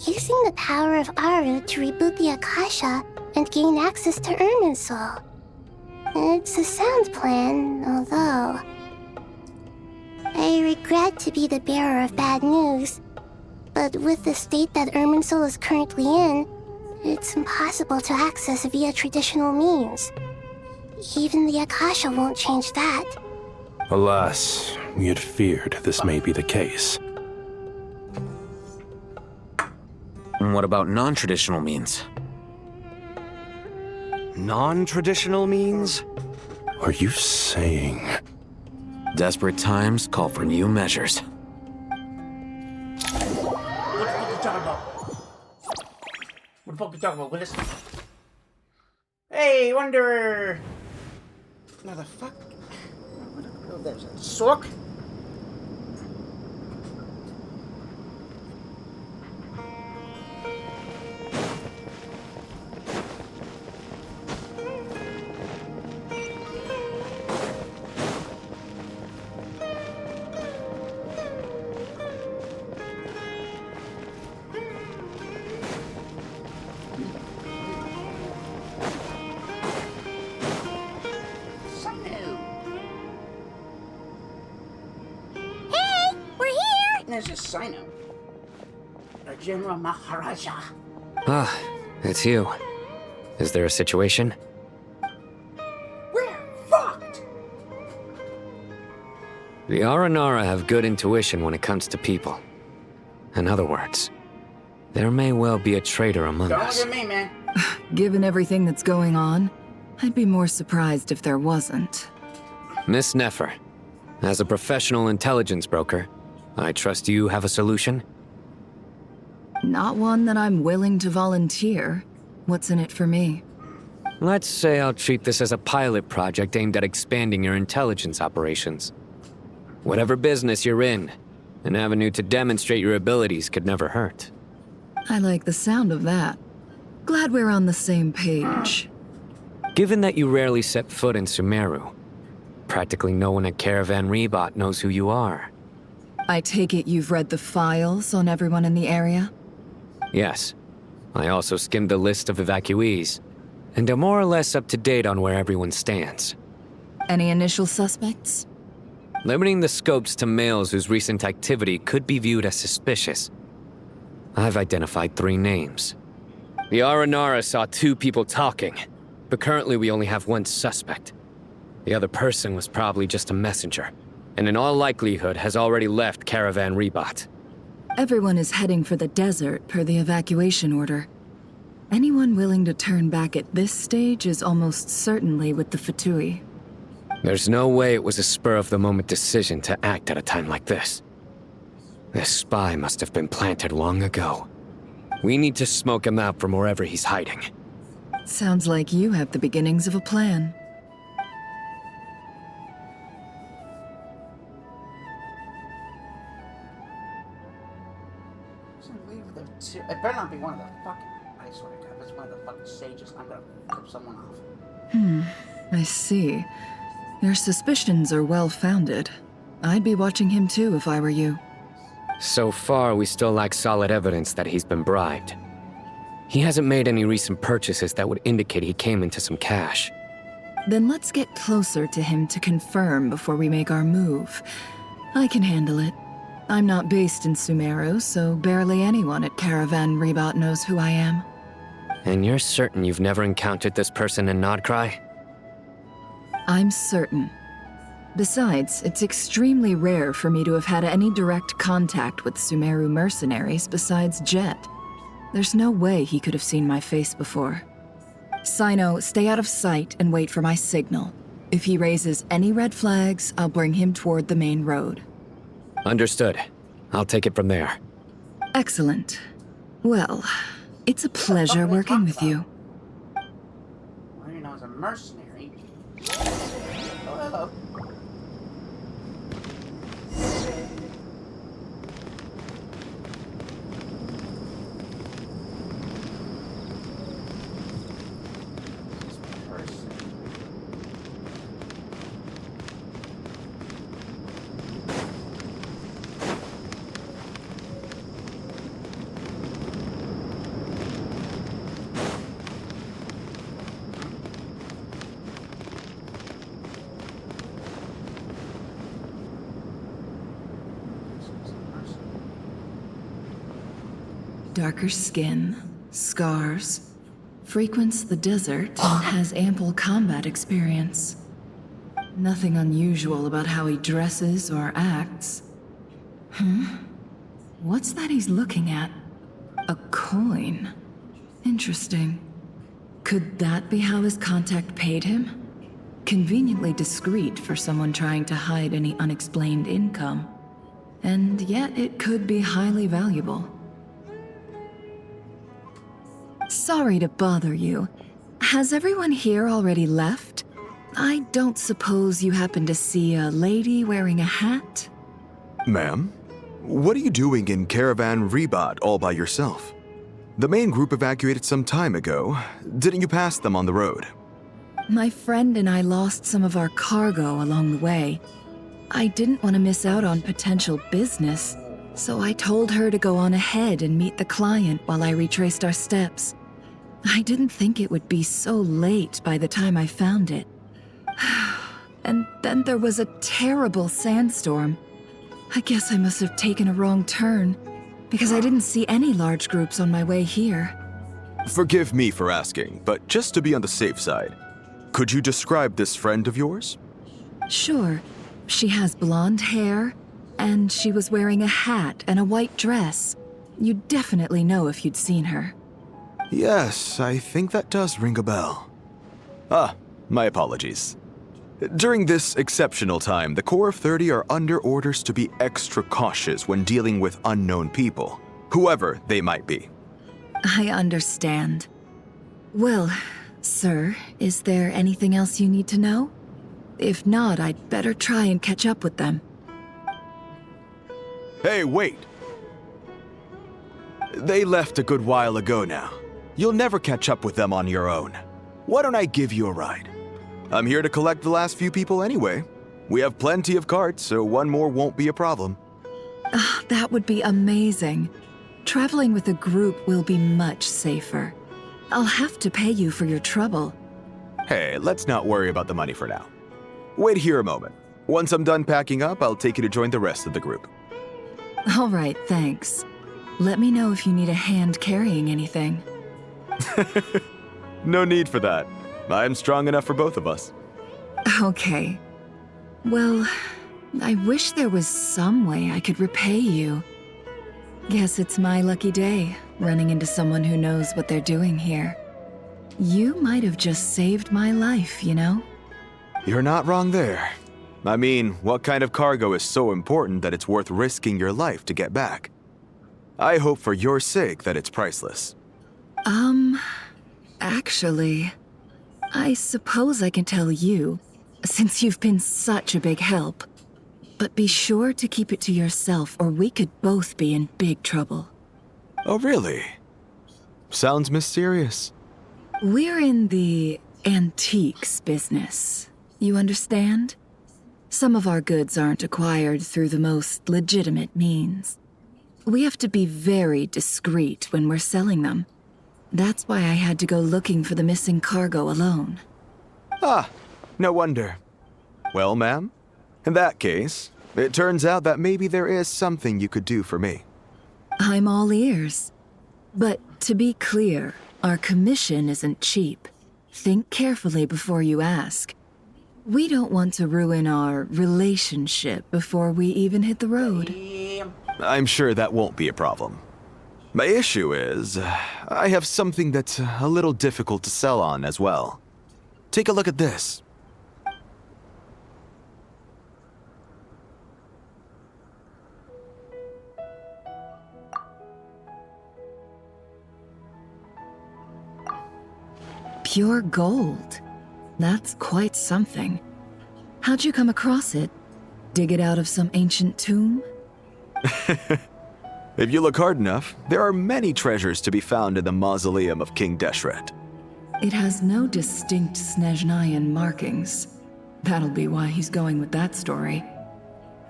Using the power of Aru to reboot the Akasha and gain access to Irminsul. It's a sound plan, although... I regret to be the bearer of bad news, but with the state that Irminsul is currently in, It's impossible to access via traditional means. Even the Akasha won't change that. Alas, we had feared this may be the case. And what about non-traditional means? Non-traditional means? Are you saying... Desperate times call for new measures. What the fuck are you talking about? What the fuck are you talking about, Willis? Hey, Wanderer! Motherfucker. What there's a sock? There's a Sino. The General Maharaja. Ah, it's you. Is there a situation? We're fucked! The Aranara have good intuition when it comes to people. In other words, there may well be a traitor among us. Don't look at me, man. Given everything that's going on, I'd be more surprised if there wasn't. Miss Nefer, as a professional intelligence broker, I trust you have a solution? Not one that I'm willing to volunteer. What's in it for me? Let's say I'll treat this as a pilot project aimed at expanding your intelligence operations. Whatever business you're in, an avenue to demonstrate your abilities could never hurt. I like the sound of that. Glad we're on the same page. Given that you rarely set foot in Sumeru, practically no one at Caravan Rebot knows who you are. I take it you've read the files on everyone in the area? Yes. I also skimmed the list of evacuees, and am more or less up to date on where everyone stands. Any initial suspects? Limiting the scopes to males whose recent activity could be viewed as suspicious. I've identified 3 names. The Aranara saw 2 people talking, but currently we only have 1 suspect. The other person was probably just a messenger, and in all likelihood has already left Caravan Rebot. Everyone is heading for the desert per the evacuation order. Anyone willing to turn back at this stage is almost certainly with the Fatui. There's no way it was a spur-of-the-moment decision to act at a time like this. This spy must have been planted long ago. We need to smoke him out from wherever he's hiding. Sounds like you have the beginnings of a plan. It better not be one of the fucking... I swear to God, if it's one of the fucking sages, I'm gonna flip someone off. I see. Your suspicions are well-founded. I'd be watching him too if I were you. So far, we still lack solid evidence that he's been bribed. He hasn't made any recent purchases that would indicate he came into some cash. Then let's get closer to him to confirm before we make our move. I can handle it. I'm not based in Sumeru, so barely anyone at Caravan Rebot knows who I am. And you're certain you've never encountered this person in Nodcry? I'm certain. Besides, it's extremely rare for me to have had any direct contact with Sumeru mercenaries besides Jet. There's no way he could have seen my face before. Sino, stay out of sight and wait for my signal. If he raises any red flags, I'll bring him toward the main road. Understood. I'll take it from there. Excellent. Well, it's a pleasure working with you. Well, you know, as a mercenary. Oh, hello. Darker skin, scars, frequents the desert and has ample combat experience. Nothing unusual about how he dresses or acts. What's that he's looking at? A coin. Interesting. Could that be how his contact paid him? Conveniently discreet for someone trying to hide any unexplained income. And yet it could be highly valuable. Sorry to bother you. Has everyone here already left? I don't suppose you happen to see a lady wearing a hat? Ma'am, what are you doing in Caravan Rebat all by yourself? The main group evacuated some time ago. Didn't you pass them on the road? My friend and I lost some of our cargo along the way. I didn't want to miss out on potential business, so I told her to go on ahead and meet the client while I retraced our steps. I didn't think it would be so late by the time I found it. And then there was a terrible sandstorm. I guess I must have taken a wrong turn, because I didn't see any large groups on my way here. Forgive me for asking, but just to be on the safe side, could you describe this friend of yours? Sure. She has blonde hair, and she was wearing a hat and a white dress. You'd definitely know if you'd seen her. Yes, I think that does ring a bell. Ah, my apologies. During this exceptional time, the Corps of 30 are under orders to be extra cautious when dealing with unknown people, whoever they might be. I understand. Well, sir, is there anything else you need to know? If not, I'd better try and catch up with them. Hey, wait! They left a good while ago now. You'll never catch up with them on your own. Why don't I give you a ride? I'm here to collect the last few people anyway. We have plenty of carts, so one more won't be a problem. That would be amazing. Traveling with a group will be much safer. I'll have to pay you for your trouble. Hey, let's not worry about the money for now. Wait here a moment. Once I'm done packing up, I'll take you to join the rest of the group. All right, thanks. Let me know if you need a hand carrying anything. No need for that. I'm strong enough for both of us. Okay. Well, I wish there was some way I could repay you. Guess it's my lucky day, running into someone who knows what they're doing here. You might have just saved my life, you know? You're not wrong there. I mean, what kind of cargo is so important that it's worth risking your life to get back? I hope for your sake that it's priceless. Actually, I suppose I can tell you, since you've been such a big help. But be sure to keep it to yourself, or we could both be in big trouble. Oh, really? Sounds mysterious. We're in the antiques business. You understand? Some of our goods aren't acquired through the most legitimate means. We have to be very discreet when we're selling them. That's why I had to go looking for the missing cargo alone. Ah, no wonder. Well, ma'am, in that case, it turns out that maybe there is something you could do for me. I'm all ears. But to be clear, our commission isn't cheap. Think carefully before you ask. We don't want to ruin our relationship before we even hit the road. I'm sure that won't be a problem. My issue is, I have something that's a little difficult to sell on as well. Take a look at this. Pure gold. That's quite something. How'd you come across it? Dig it out of some ancient tomb? If you look hard enough, there are many treasures to be found in the mausoleum of King Deshret. It has no distinct Snezhnayan markings. That'll be why he's going with that story.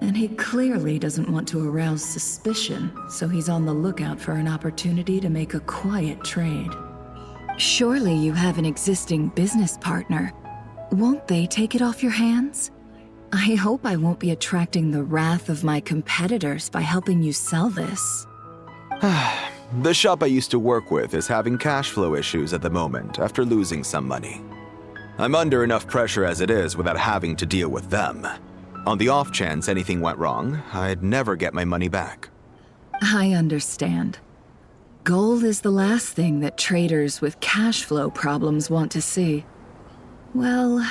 And he clearly doesn't want to arouse suspicion, so he's on the lookout for an opportunity to make a quiet trade. Surely you have an existing business partner. Won't they take it off your hands? I hope I won't be attracting the wrath of my competitors by helping you sell this. The shop I used to work with is having cash flow issues at the moment after losing some money. I'm under enough pressure as it is without having to deal with them. On the off chance anything went wrong, I'd never get my money back. I understand. Gold is the last thing that traders with cash flow problems want to see. Well,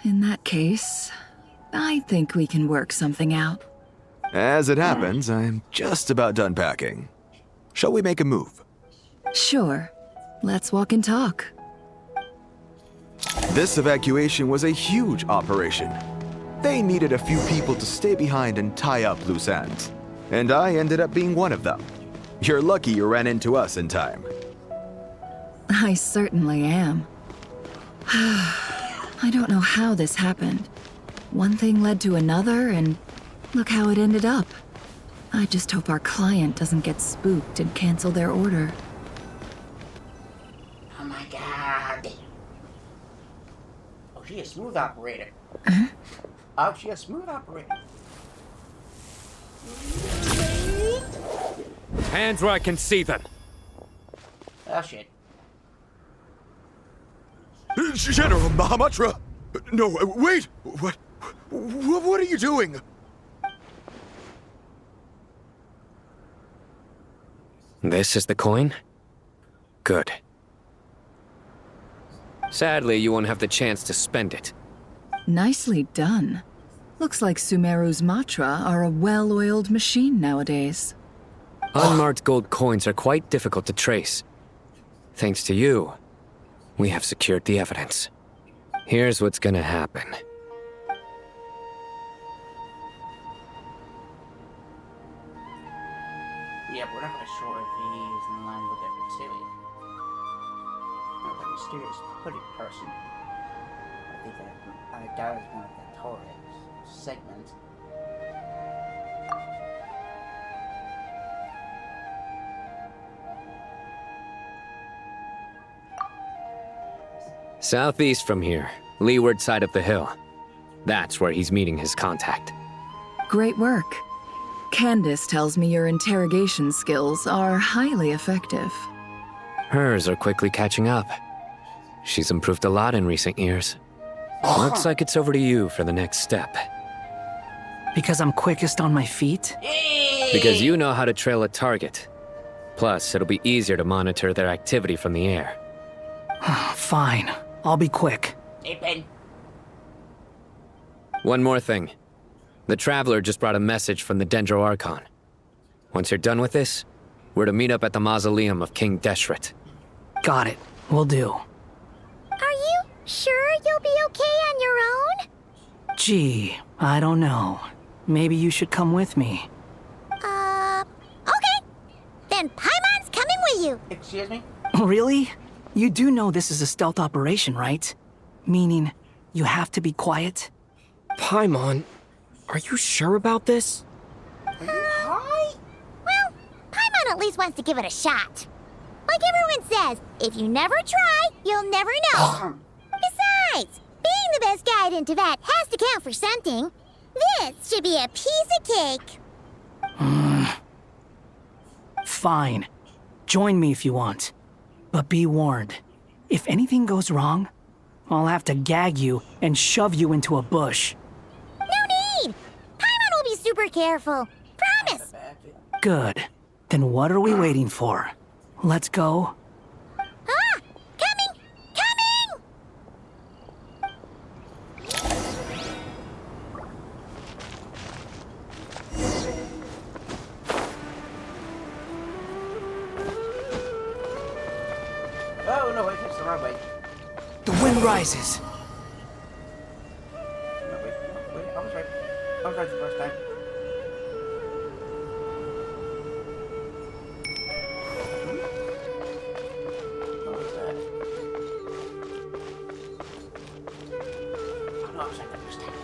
in that case, I think we can work something out. As it happens, I'm just about done packing. Shall we make a move? Sure. Let's walk and talk. This evacuation was a huge operation. They needed a few people to stay behind and tie up loose ends. And I ended up being one of them. You're lucky you ran into us in time. I certainly am. I don't know how this happened. One thing led to another, and look how it ended up. I just hope our client doesn't get spooked and cancel their order. Oh my god. Oh, she's a smooth operator. Oh, she's a smooth operator. Hands where I can see them. Oh shit. General Mahamatra! No, wait! What are you doing? This is the coin? Good. Sadly, you won't have the chance to spend it. Nicely done. Looks like Sumeru's Matra are a well-oiled machine nowadays. Unmarked gold coins are quite difficult to trace. Thanks to you, we have secured the evidence. Here's what's gonna happen. Yeah, we're not gonna show if he's in line with their activity. Now, the mysterious hooded person. I think that is one of the Torres segments. Southeast from here, leeward side of the hill. That's where he's meeting his contact. Great work. Candace tells me your interrogation skills are highly effective. Hers are quickly catching up. She's improved a lot in recent years. Looks like it's over to you for the next step. Because I'm quickest on my feet? Because you know how to trail a target. Plus, it'll be easier to monitor their activity from the air. Fine. I'll be quick. One more thing. The Traveler just brought a message from the Dendro Archon. Once you're done with this, we're to meet up at the mausoleum of King Deshret. Got it. Will do. Are you sure you'll be okay on your own? Gee, I don't know. Maybe you should come with me. Okay. Then Paimon's coming with you. Excuse me? Really? You do know this is a stealth operation, right? Meaning, you have to be quiet? Paimon, are you sure about this? Hi? Well, Paimon at least wants to give it a shot. Like everyone says, if you never try, you'll never know. Besides, being the best guide in Tibet has to count for something. This should be a piece of cake. Fine. Join me if you want. But be warned, if anything goes wrong, I'll have to gag you and shove you into a bush. No need! Paimon will be super careful. Promise! Good. Then what are we waiting for? Let's go. Ah! Coming! Coming! Oh, no, wait, it's the wrong way. The wind rises. No, wait, I was right. I was right the first time. What was that? Oh, no, I was right the first time.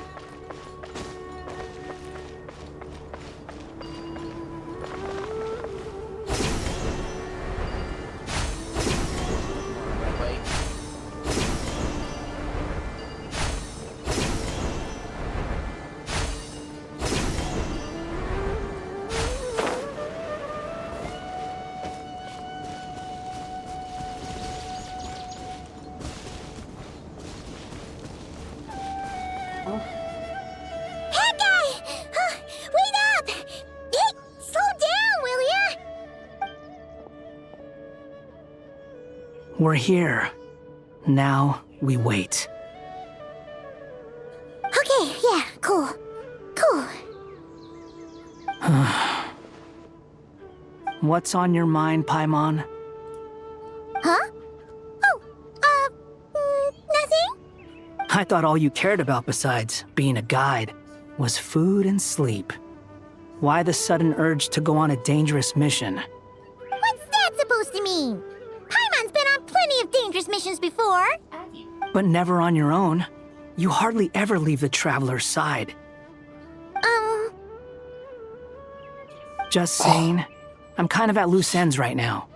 We're here. Now we wait. Okay, yeah, cool. Cool. What's on your mind, Paimon? Huh? Nothing? I thought all you cared about besides being a guide was food and sleep. Why the sudden urge to go on a dangerous mission? What's that supposed to mean? Paimon's been on plenty of dangerous missions before. But never on your own. You hardly ever leave the traveler's side. Just saying, I'm kind of at loose ends right now.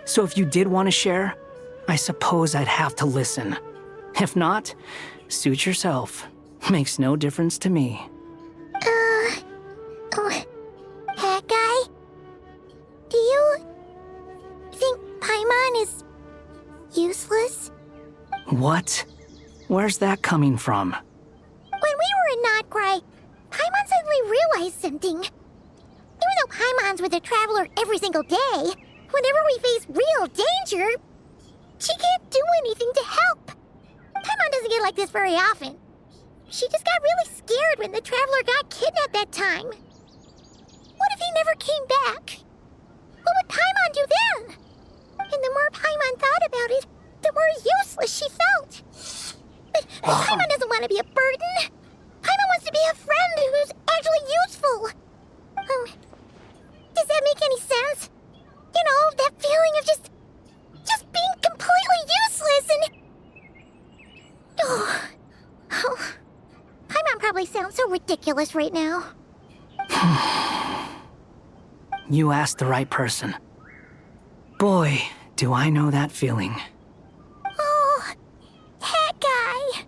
So if you did want to share, I suppose I'd have to listen. If not, suit yourself. Makes no difference to me. Hat guy? Do you think Paimon is useless? What? Where's that coming from? When we were in Notcry, Paimon suddenly realized something. Even though Paimon's with a traveler every single day, whenever we face real danger, she can't do anything to help. Paimon doesn't get like this very often. She just got really scared when the traveler got kidnapped that time. What if he never came back? What would Paimon do then? And the more Paimon thought about it, the more useless she felt. But Paimon doesn't want to be a burden. Paimon wants to be a friend who's actually useful. Does that make any sense? You know, that feeling of just being completely useless and... Oh. Paimon probably sounds so ridiculous right now. You asked the right person. Boy, do I know that feeling. Oh, hat guy.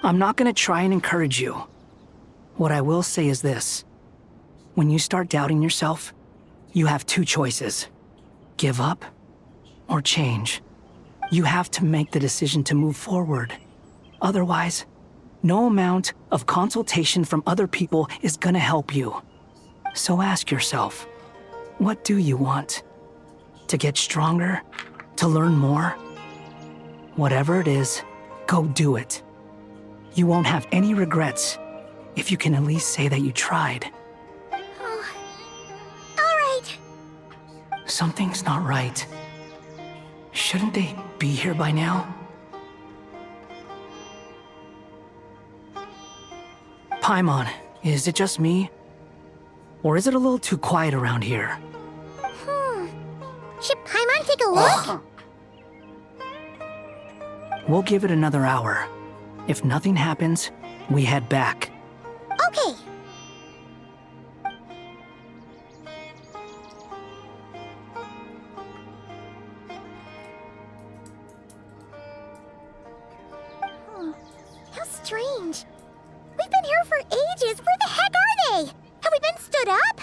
I'm not gonna try and encourage you. What I will say is this. When you start doubting yourself, you have two choices. Give up or change. You have to make the decision to move forward. Otherwise, no amount of consultation from other people is gonna help you. So ask yourself, what do you want? To get stronger? To learn more? Whatever it is, go do it. You won't have any regrets if you can at least say that you tried. Oh. All right. Something's not right. Shouldn't they be here by now? Paimon, is it just me? Or is it a little too quiet around here? Should Paimon take a look? We'll give it another hour. If nothing happens, we head back. Okay. How strange. We've been here for ages. Where the heck are they? Have we been stood up?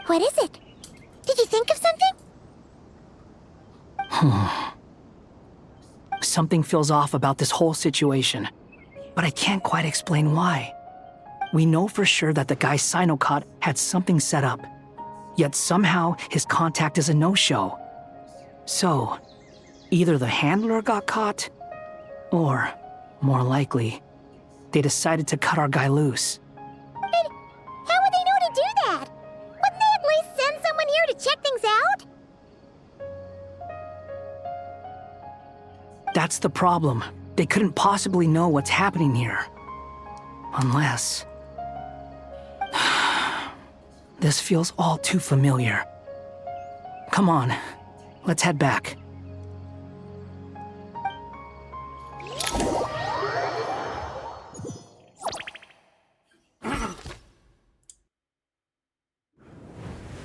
What is it? Did you think of something? Something feels off about this whole situation, but I can't quite explain why. We know for sure that the guy Sinocot had something set up, yet somehow his contact is a no-show. So, either the handler got caught, or, more likely, they decided to cut our guy loose. But how would they know to do that? Wouldn't they at least send someone here to check things out? That's the problem. They couldn't possibly know what's happening here. Unless... This feels all too familiar. Come on, let's head back.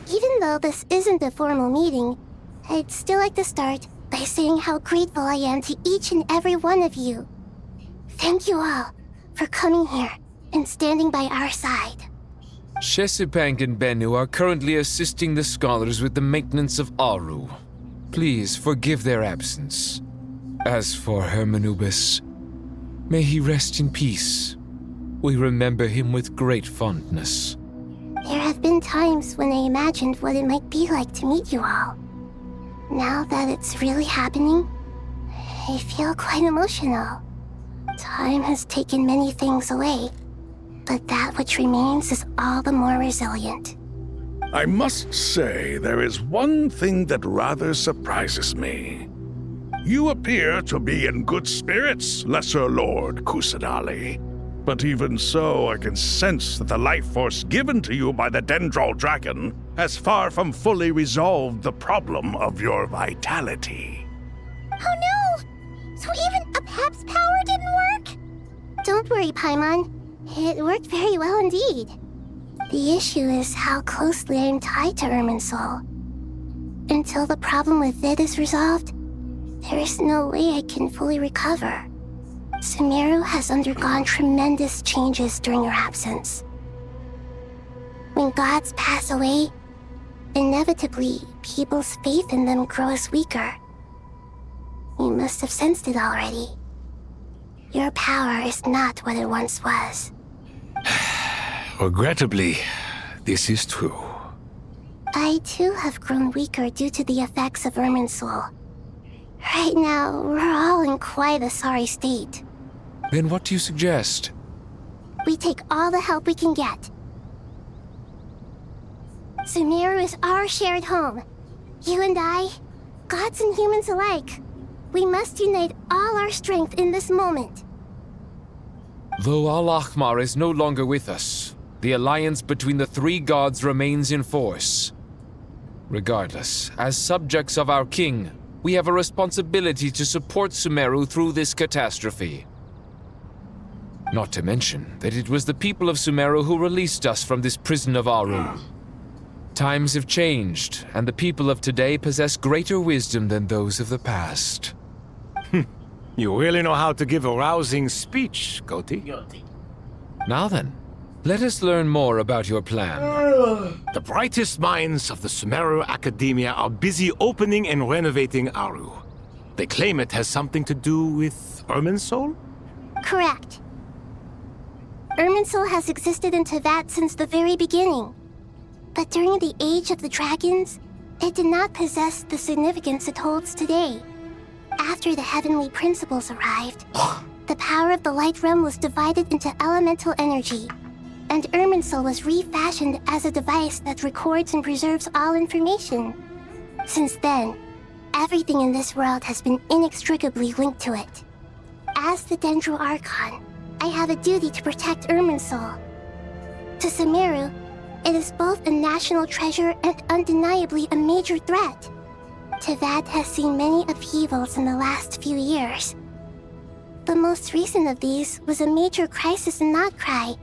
Even though this isn't a formal meeting, I'd still like to start by saying how grateful I am to each and every one of you. Thank you all for coming here and standing by our side. Shesipank and Bennu are currently assisting the scholars with the maintenance of Aru. Please forgive their absence. As for Hermanubis, may he rest in peace. We remember him with great fondness. There have been times when I imagined what it might be like to meet you all. Now that it's really happening, I feel quite emotional. Time has taken many things away, but that which remains is all the more resilient. I must say, there is one thing that rather surprises me. You appear to be in good spirits, Lesser Lord Kusanali. But even so, I can sense that the life force given to you by the Dendral Dragon has far from fully resolved the problem of your vitality. Oh no! So even Apep's power didn't work? Don't worry, Paimon. It worked very well indeed. The issue is how closely I am tied to Irminsul. Until the problem with VII is resolved, there is no way I can fully recover. Sumeru has undergone tremendous changes during your absence. When gods pass away, inevitably, people's faith in them grows weaker. You must have sensed it already. Your power is not what it once was. Regrettably, this is true. I too have grown weaker due to the effects of Irminsul. Right now, we're all in quite a sorry state. Then what do you suggest? We take all the help we can get. Sumeru is our shared home. You and I, gods and humans alike. We must unite all our strength in this moment. Though Al-Ahmar is no longer with us, the alliance between the three gods remains in force. Regardless, as subjects of our king, we have a responsibility to support Sumeru through this catastrophe. Not to mention that it was the people of Sumeru who released us from this prison of Aru. Times have changed, and the people of today possess greater wisdom than those of the past. You really know how to give a rousing speech, Goti. Now then, let us learn more about your plan. The brightest minds of the Sumeru Academia are busy opening and renovating Aru. They claim it has something to do with Irminsul? Correct. Irminsul has existed in Teyvat since the very beginning. But during the Age of the Dragons, it did not possess the significance it holds today. After the heavenly principles arrived, the power of the Light Realm was divided into elemental energy, and Irminsul was refashioned as a device that records and preserves all information. Since then, everything in this world has been inextricably linked to it. As the Dendro Archon, I have a duty to protect Irminsul. To Sumeru, it is both a national treasure and undeniably a major threat. Teyvat has seen many upheavals in the last few years. The most recent of these was a major crisis in Notcry,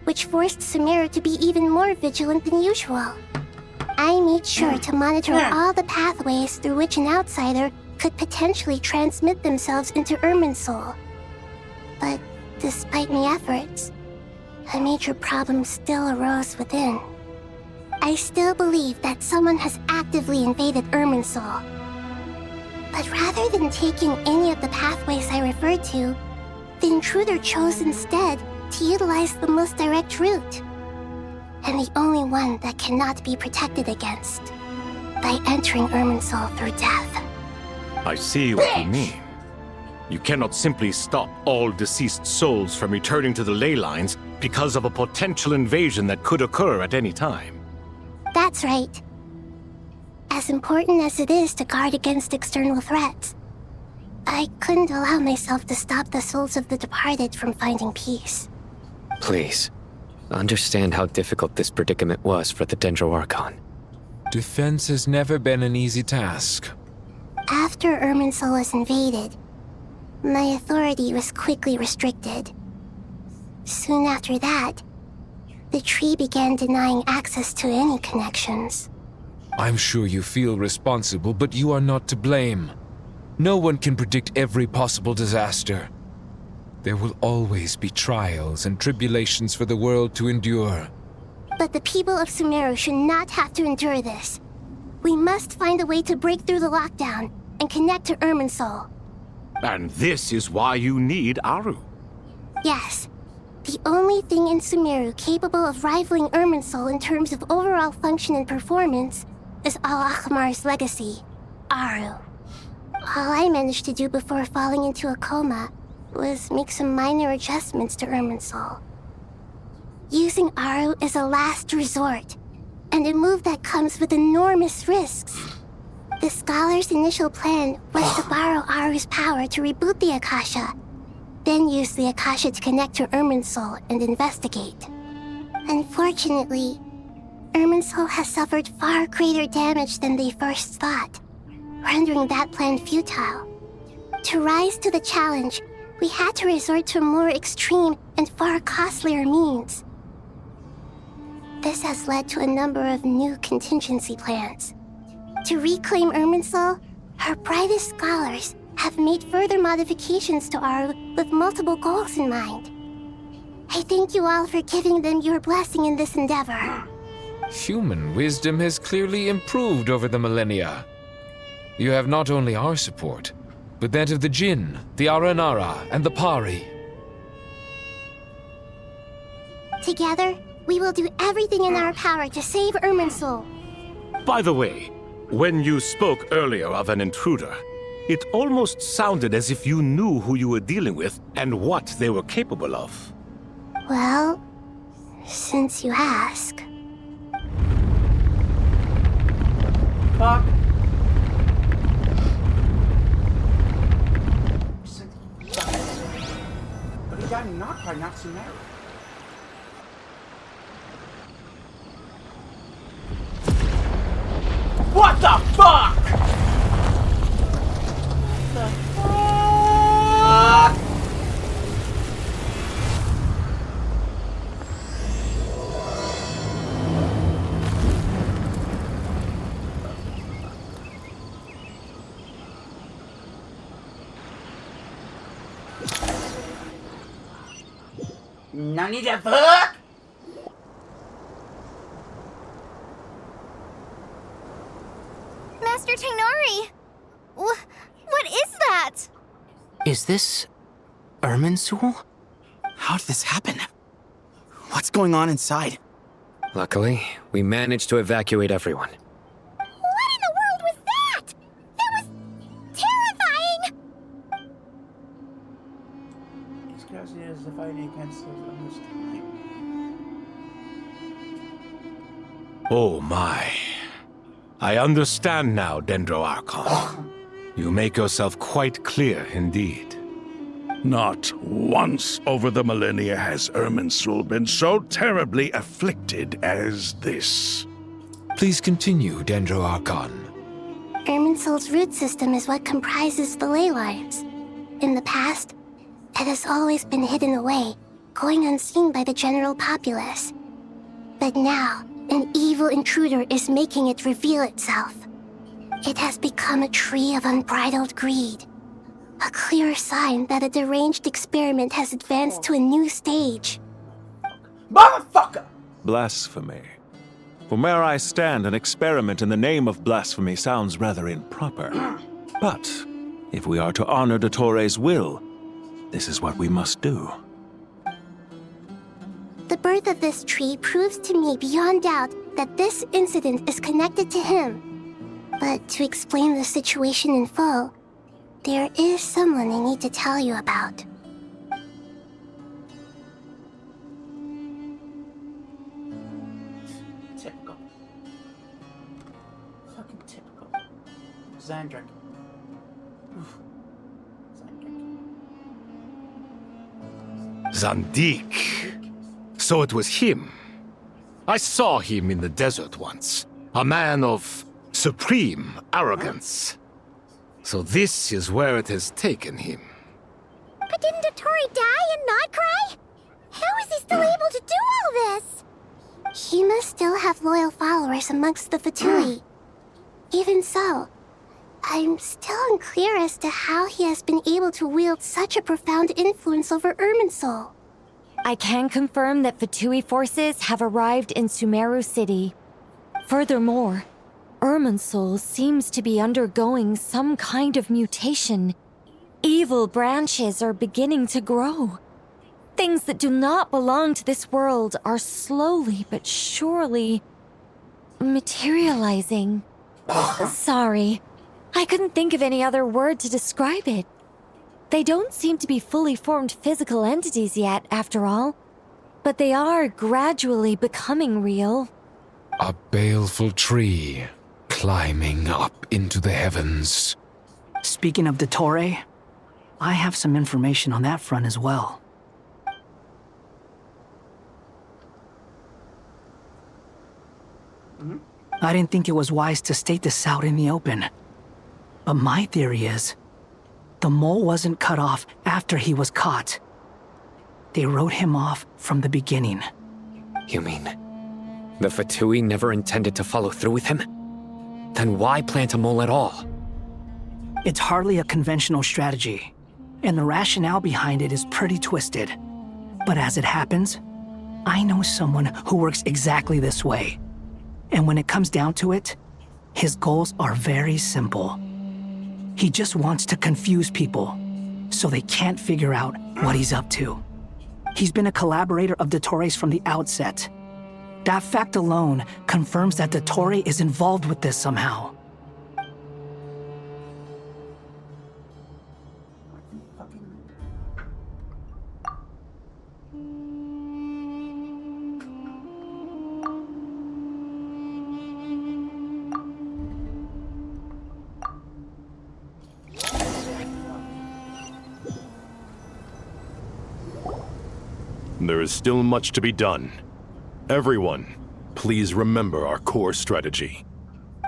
which forced Sumeru to be even more vigilant than usual. I made sure to monitor all the pathways through which an outsider could potentially transmit themselves into Irminsul. But despite my efforts, a major problem still arose within. I still believe that someone has actively invaded Irminsul. But rather than taking any of the pathways I referred to, the intruder chose instead to utilize the most direct route, and the only one that cannot be protected against, by entering Irminsul through death. I see what you mean. You cannot simply stop all deceased souls from returning to the ley lines because of a potential invasion that could occur at any time. That's right. As important as it is to guard against external threats, I couldn't allow myself to stop the souls of the departed from finding peace. Please, understand how difficult this predicament was for the Dendro Archon. Defense has never been an easy task. After Irminsul was invaded, my authority was quickly restricted. Soon after that, the tree began denying access to any connections. I'm sure you feel responsible, but you are not to blame. No one can predict every possible disaster. There will always be trials and tribulations for the world to endure. But the people of Sumeru should not have to endure this. We must find a way to break through the lockdown and connect to Irminsul. And this is why you need Aru. Yes. The only thing in Sumeru capable of rivaling Irminsul in terms of overall function and performance is Al-Ahmar's legacy. Aru. All I managed to do before falling into a coma was make some minor adjustments to Irminsul. Using Aru is a last resort, and a move that comes with enormous risks. The Scholar's initial plan was to borrow Aru's power to reboot the Akasha, then use the Akasha to connect to Irminsul and investigate. Unfortunately, Irminsul has suffered far greater damage than they first thought, rendering that plan futile. To rise to the challenge, we had to resort to more extreme and far costlier means. This has led to a number of new contingency plans. To reclaim Irminsul, our brightest scholars have made further modifications to Aru with multiple goals in mind. I thank you all for giving them your blessing in this endeavor. Human wisdom has clearly improved over the millennia. You have not only our support, but that of the Jinn, the Aranara, and the Pari. Together, we will do everything in our power to save Irminsul. By the way, when you spoke earlier of an intruder, it almost sounded as if you knew who you were dealing with and what they were capable of. Well, since you ask. Fuck. But he got knocked by Natsumeru. What the fuck? The fuck? Nani the fuck? Master Tainari! What is that? Is this Irminsul? How did this happen? What's going on inside? Luckily, we managed to evacuate everyone. What in the world was that? That was terrifying! It's because he is fighting against those others tonight. Oh my. I understand now, Dendro Archon. You make yourself quite clear indeed. Not once over the millennia has Irminsul been so terribly afflicted as this. Please continue, Dendro Archon. Irminsul's root system is what comprises the ley lines. In the past, it has always been hidden away, going unseen by the general populace. But now, an evil intruder is making it reveal itself. It has become a tree of unbridled greed. A clear sign that a deranged experiment has advanced to a new stage. Motherfucker! Blasphemy. From where I stand, an experiment in the name of blasphemy sounds rather improper. But if we are to honor Dottores' will, this is what we must do. The birth of this tree proves to me beyond doubt that this incident is connected to him. But to explain the situation in full, there is someone I need to tell you about. Typical. Fucking typical. Xandric. Zandik. So it was him. I saw him in the desert once. A man of supreme arrogance. So this is where it has taken him. But didn't Dottore die and not cry? How is he still able to do all this? He must still have loyal followers amongst the Fatui. Even so, I'm still unclear as to how he has been able to wield such a profound influence over Irminsul. I can confirm that Fatui forces have arrived in Sumeru City. Furthermore, Irminsul seems to be undergoing some kind of mutation. Evil branches are beginning to grow. Things that do not belong to this world are slowly but surely materializing. Sorry, I I couldn't think of any other word to describe it. They don't seem to be fully formed physical entities yet, after all. But they are gradually becoming real. A baleful tree climbing up into the heavens. Speaking of Dottore, I have some information on that front as well. I didn't think it was wise to state this out in the open. But my theory is, the mole wasn't cut off after he was caught. They wrote him off from the beginning. You mean, the Fatui never intended to follow through with him? Then why plant a mole at all? It's hardly a conventional strategy, and the rationale behind it is pretty twisted. But as it happens, I know someone who works exactly this way. And when it comes down to it, his goals are very simple. He just wants to confuse people, so they can't figure out what he's up to. He's been a collaborator of Dottore's from the outset. That fact alone confirms that Dottore is involved with this somehow. There is still much to be done. Everyone, please remember our core strategy.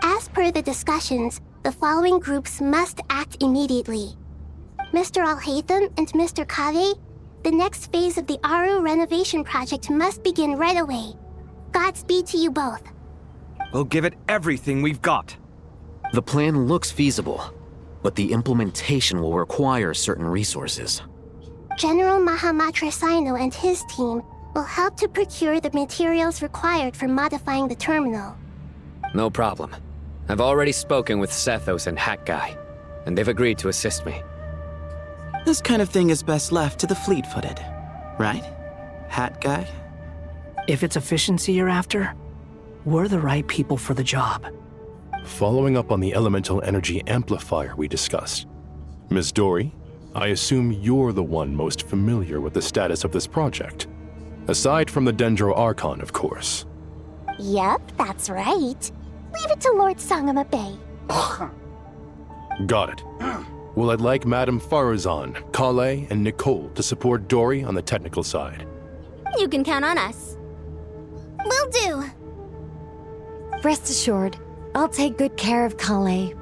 As per the discussions, the following groups must act immediately. Mr. Al-Haytham and Mr. Kave, the next phase of the Aru renovation project must begin right away. Godspeed to you both. We'll give it everything we've got. The plan looks feasible, but the implementation will require certain resources. General Mahamatra Sino and his team will help to procure the materials required for modifying the terminal. No problem. I've already spoken with Sethos and Hat Guy, and they've agreed to assist me. This kind of thing is best left to the fleet-footed, right? Hat Guy? If it's efficiency you're after, we're the right people for the job. Following up on the elemental energy amplifier we discussed, Ms. Dory, I assume you're the one most familiar with the status of this project. Aside from the Dendro Archon, of course. Yep, that's right. Leave it to Lord Sangamabe. Got it. Well, I'd like Madame Farazan, Kale, and Nicole to support Dory on the technical side. You can count on us. Will do. Rest assured, I'll take good care of Kale.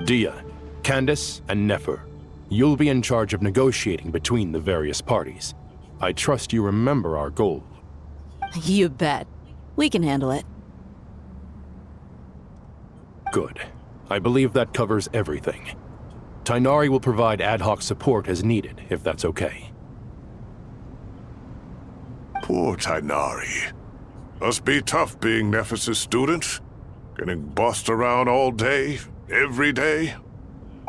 Dia, Candace, and Nefer, you'll be in charge of negotiating between the various parties. I trust you remember our goal. You bet. We can handle it. Good. I believe that covers everything. Tainari will provide ad hoc support as needed, if that's okay. Poor Tainari. Must be tough being Nephis' student. Getting bossed around all day, every day.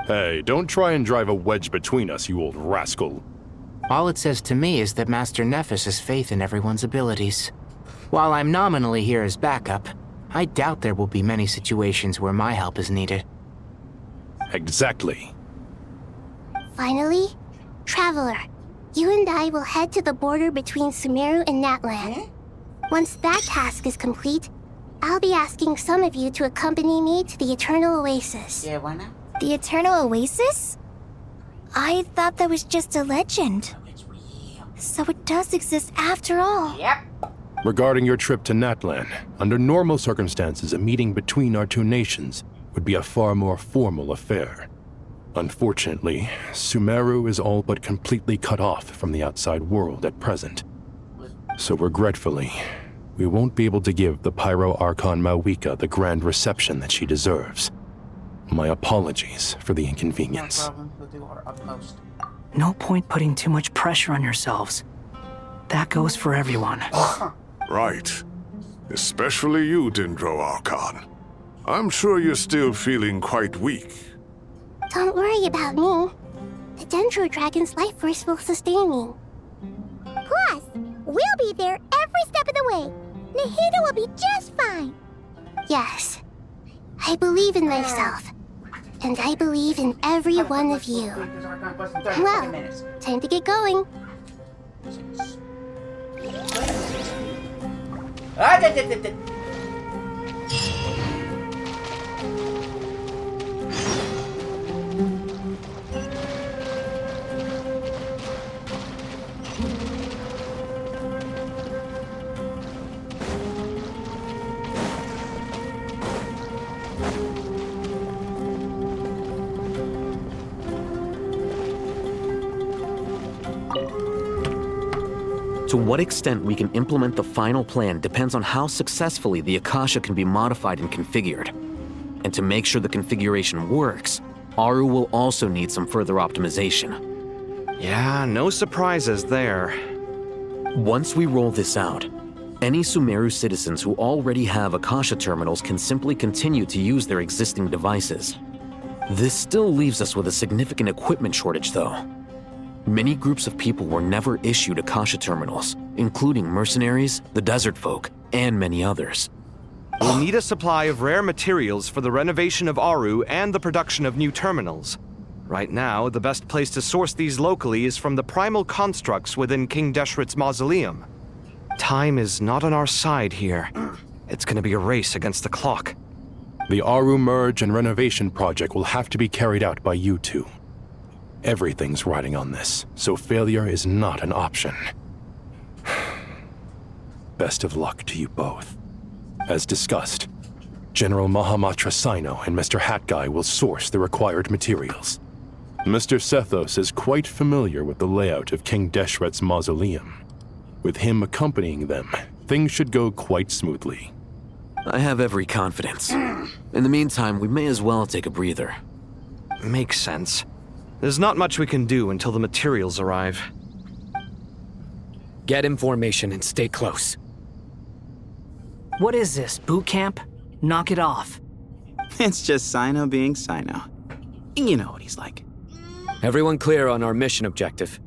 Hey, don't try and drive a wedge between us, you old rascal. All it says to me is that Master Nephis has faith in everyone's abilities. While I'm nominally here as backup, I doubt there will be many situations where my help is needed. Exactly. Finally, Traveler, you and I will head to the border between Sumeru and Natlan. Once that task is complete, I'll be asking some of you to accompany me to the Eternal Oasis. Yeah, why not? The Eternal Oasis? I thought that was just a legend. So it does exist after all. Yep. Regarding your trip to Natlan, under normal circumstances, a meeting between our two nations would be a far more formal affair. Unfortunately, Sumeru is all but completely cut off from the outside world at present. So regretfully, we won't be able to give the Pyro Archon Mawika the grand reception that she deserves. My apologies for the inconvenience. No problem. We'll do our utmost. No point putting too much pressure on yourselves. That goes for everyone. Right. Especially you, Dendro Archon. I'm sure you're still feeling quite weak. Don't worry about me. The Dendro Dragon's life force will sustain me. Plus, we'll be there every step of the way. Nahida will be just fine. Yes. I believe in myself. And I believe in every one of you. Well, time to get going. To what extent we can implement the final plan depends on how successfully the Akasha can be modified and configured. And to make sure the configuration works, Aru will also need some further optimization. Yeah, no surprises there. Once we roll this out, any Sumeru citizens who already have Akasha terminals can simply continue to use their existing devices. This still leaves us with a significant equipment shortage, though. Many groups of people were never issued Akasha terminals, including mercenaries, the desert folk, and many others. We'll need a supply of rare materials for the renovation of Aru and the production of new terminals. Right now, the best place to source these locally is from the primal constructs within King Deshret's mausoleum. Time is not on our side here. It's gonna be a race against the clock. The Aru merge and renovation project will have to be carried out by you two. Everything's riding on this, so failure is not an option. Best of luck to you both. As discussed, General Mahamatra Sino and Mr. Hat Guy will source the required materials. Mr. Sethos is quite familiar with the layout of King Deshret's mausoleum. With him accompanying them, things should go quite smoothly. I have every confidence. In the meantime, we may as well take a breather. Makes sense. There's not much we can do until the materials arrive. Get in formation and stay close. What is this, boot camp? Knock it off. It's just Sino being Sino. You know what he's like. Everyone clear on our mission objective.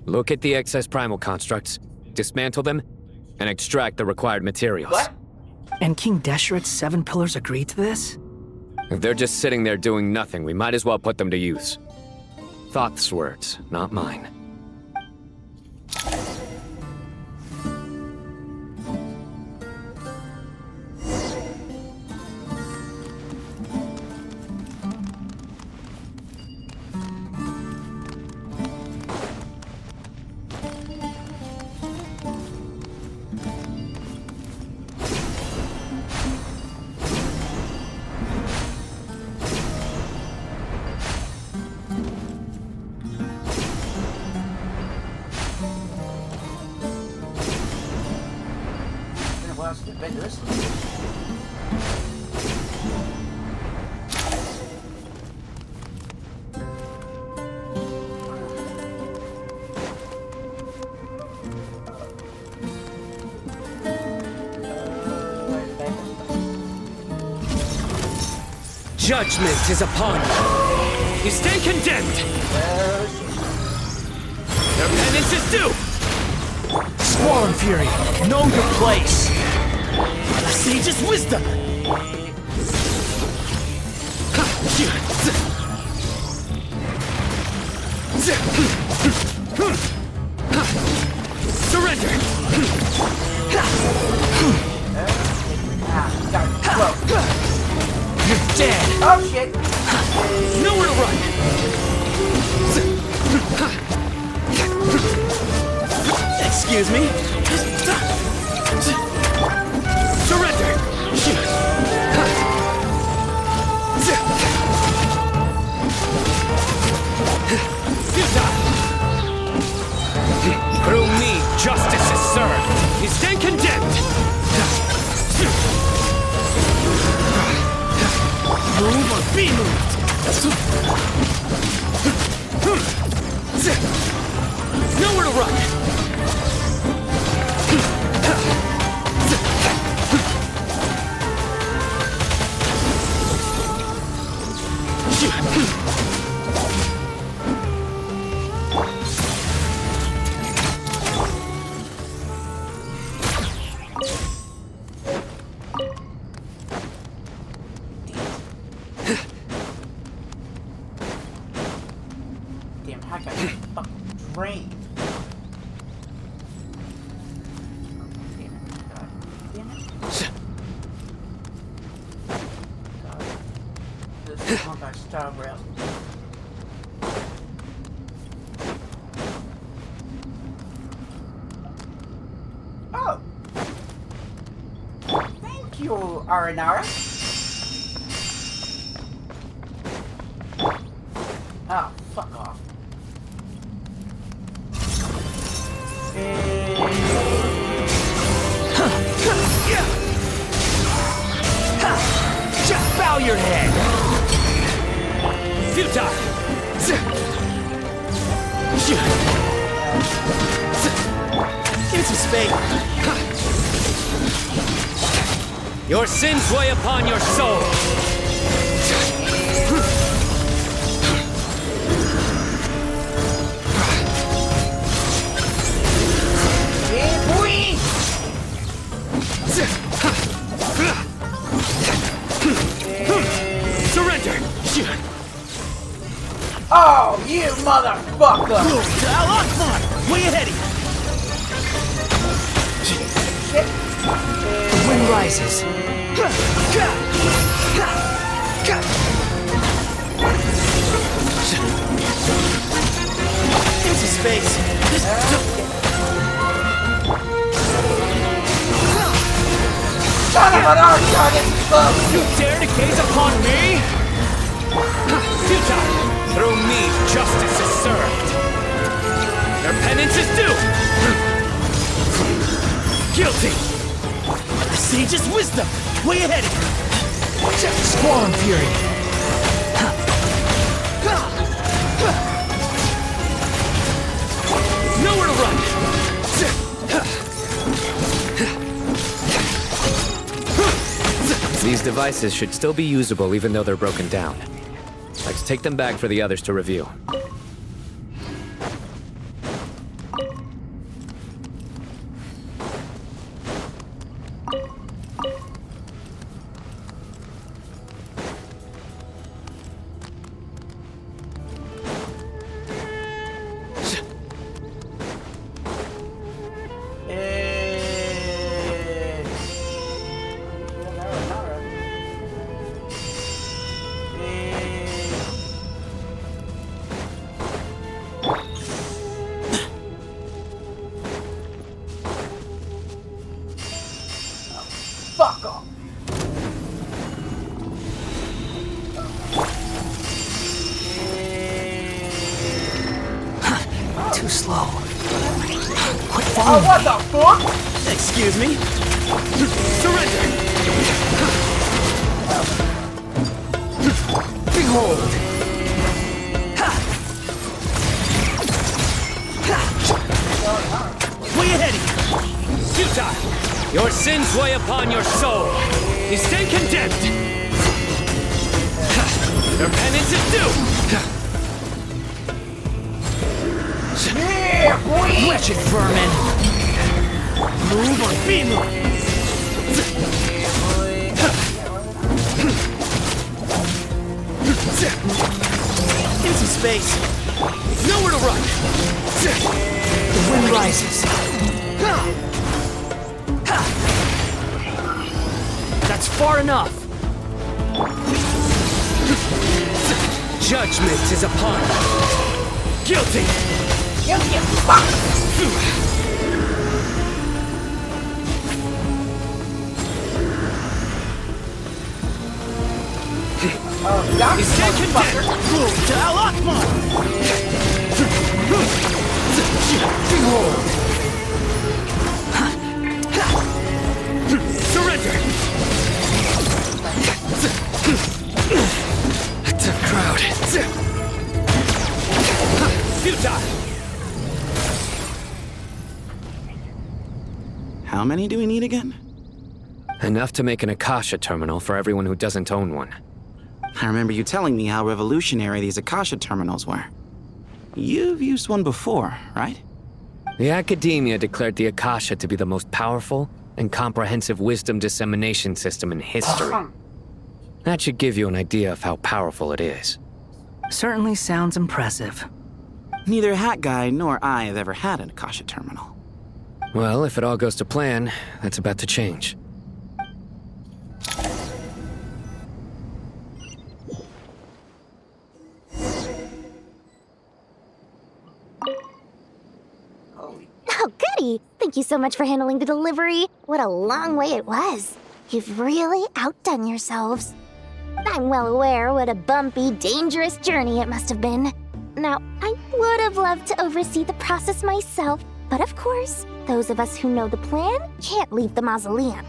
Look at the excess primal constructs, dismantle them, and extract the required materials. What? And King Deshret's 7 pillars agreed to this? If they're just sitting there doing nothing, we might as well put them to use. Thoth's words, not mine. Judgment is upon you. You stand condemned. Your penance is due. Squallen Fury, know your place. A sage's wisdom. Surrender. You're dead. Oh shit. Nowhere to run. Excuse me? Surrender. Through me, justice is served. You stand condemned. Move or be moved. Nowhere to run. I got fucking drained. This is my star rail. Oh! Thank you, Aranara. Oh, fuck off. Just bow your head! Futile! Into space! Your sins weigh upon your soul! Surrender! Oh, you motherfucker! Al-Akbar! Way ahead of you! The wind rises. Into space! Son of an arse! You dare to gaze upon me? Futile! Through me, justice is served. Their penance is due. Guilty! The sage's wisdom! Way ahead of you! Squall fury! Nowhere to run! These devices should still be usable even though they're broken down. Let's take them back for the others to review. Fuck off! Too slow. Quit Oh, following what me. the fuck? Excuse me? Surrender! Behold! Way ahead of you! Futile! Your sins weigh upon your soul. You stand condemned. Their penance is due. Yeah, boy! Wretched vermin! Move or be moved! Into space! Nowhere to run! The wind rises. That's far enough! Judgment is upon you. Guilty! Guilty as fuck! Oh, God, You stand condemned! Move to Al-Akbar! Behold! Surrender! Tough crowd. Futile! How many do we need again? Enough to make an Akasha terminal for everyone who doesn't own one. I remember you telling me how revolutionary these Akasha terminals were. You've used one before, right? The Academia declared the Akasha to be the most powerful and comprehensive wisdom dissemination system in history. That should give you an idea of how powerful it is. Certainly sounds impressive. Neither Hat Guy nor I have ever had an Akasha terminal. Well, if it all goes to plan, that's about to change. Oh, goody! Thank you so much for handling the delivery. What a long way it was. You've really outdone yourselves. I'm well aware what a bumpy, dangerous journey it must have been. Now, I would have loved to oversee the process myself, but of course, those of us who know the plan can't leave the mausoleum.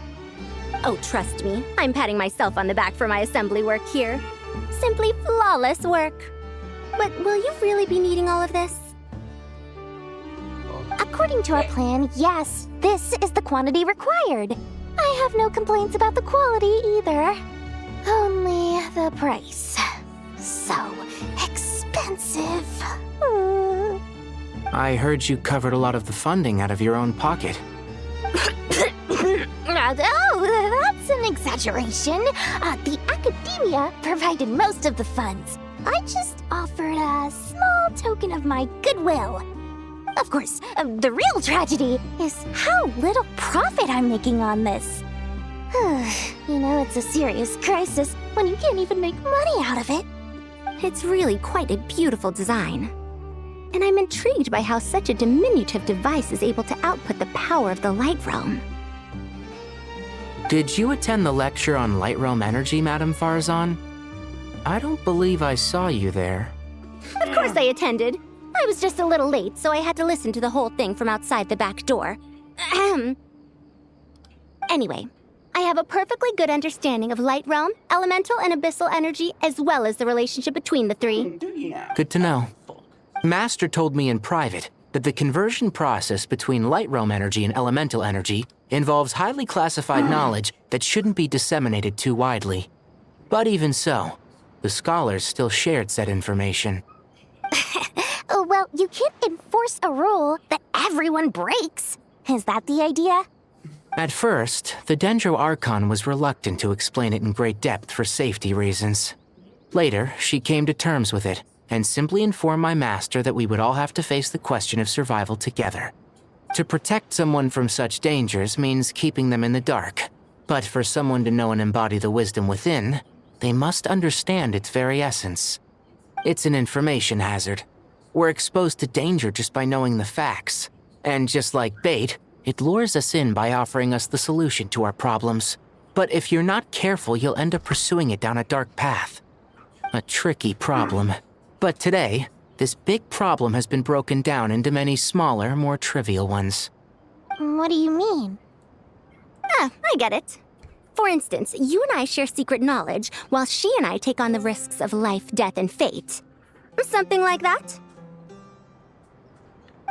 Oh, trust me, I'm patting myself on the back for my assembly work here. Simply flawless work. But will you really be needing all of this? According to our plan, yes, this is the quantity required. I have no complaints about the quality either. Only the price. So expensive. I heard you covered a lot of the funding out of your own pocket. Oh, that's an exaggeration. The academia provided most of the funds. I just offered a small token of my goodwill. Of course, the real tragedy is how little profit I'm making on this. You know, it's a serious crisis when you can't even make money out of it. It's really quite a beautiful design. And I'm intrigued by how such a diminutive device is able to output the power of the Light Realm. Did you attend the lecture on Light Realm energy, Madame Farzan? I don't believe I saw you there. Of course I attended. I was just a little late, so I had to listen to the whole thing from outside the back door. Anyway, I have a perfectly good understanding of Light Realm, elemental and abyssal energy, as well as the relationship between the three. Good to know. Master told me in private that the conversion process between Light Realm energy and elemental energy involves highly classified knowledge that shouldn't be disseminated too widely. But even so, the scholars still shared said information. Well, you can't enforce a rule that everyone breaks. Is that the idea? At first, the Dendro Archon was reluctant to explain it in great depth for safety reasons. Later, she came to terms with it and simply informed my master that we would all have to face the question of survival together. To protect someone from such dangers means keeping them in the dark, but for someone to know and embody the wisdom within, they must understand its very essence. It's an information hazard. We're exposed to danger just by knowing the facts. And just like bait, it lures us in by offering us the solution to our problems. But if you're not careful, you'll end up pursuing it down a dark path. A tricky problem. But today, this big problem has been broken down into many smaller, more trivial ones. What do you mean? I get it. For instance, you and I share secret knowledge, while she and I take on the risks of life, death, and fate. Something like that?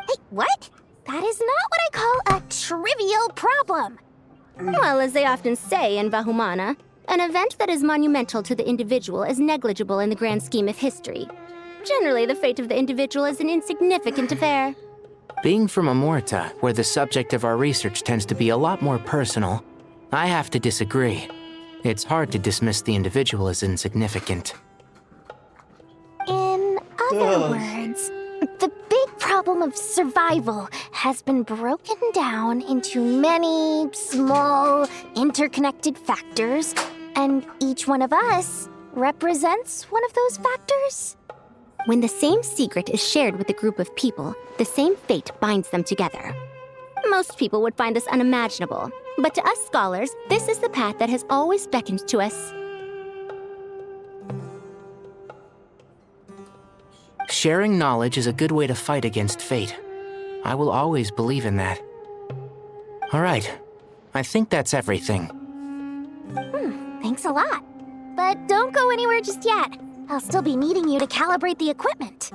Hey, what? That is not what I call a trivial problem. Well, as they often say in Vahumana, an event that is monumental to the individual is negligible in the grand scheme of history. Generally, the fate of the individual is an insignificant affair. Being from Amorta, where the subject of our research tends to be a lot more personal, I have to disagree. It's hard to dismiss the individual as insignificant. In other words, the big problem of survival has been broken down into many small, interconnected factors, and each one of us represents one of those factors. When the same secret is shared with a group of people, the same fate binds them together. Most people would find this unimaginable, but to us scholars, this is the path that has always beckoned to us. Sharing knowledge is a good way to fight against fate. I will always believe in that. All right, I think that's everything. Thanks a lot. But don't go anywhere just yet. I'll still be needing you to calibrate the equipment.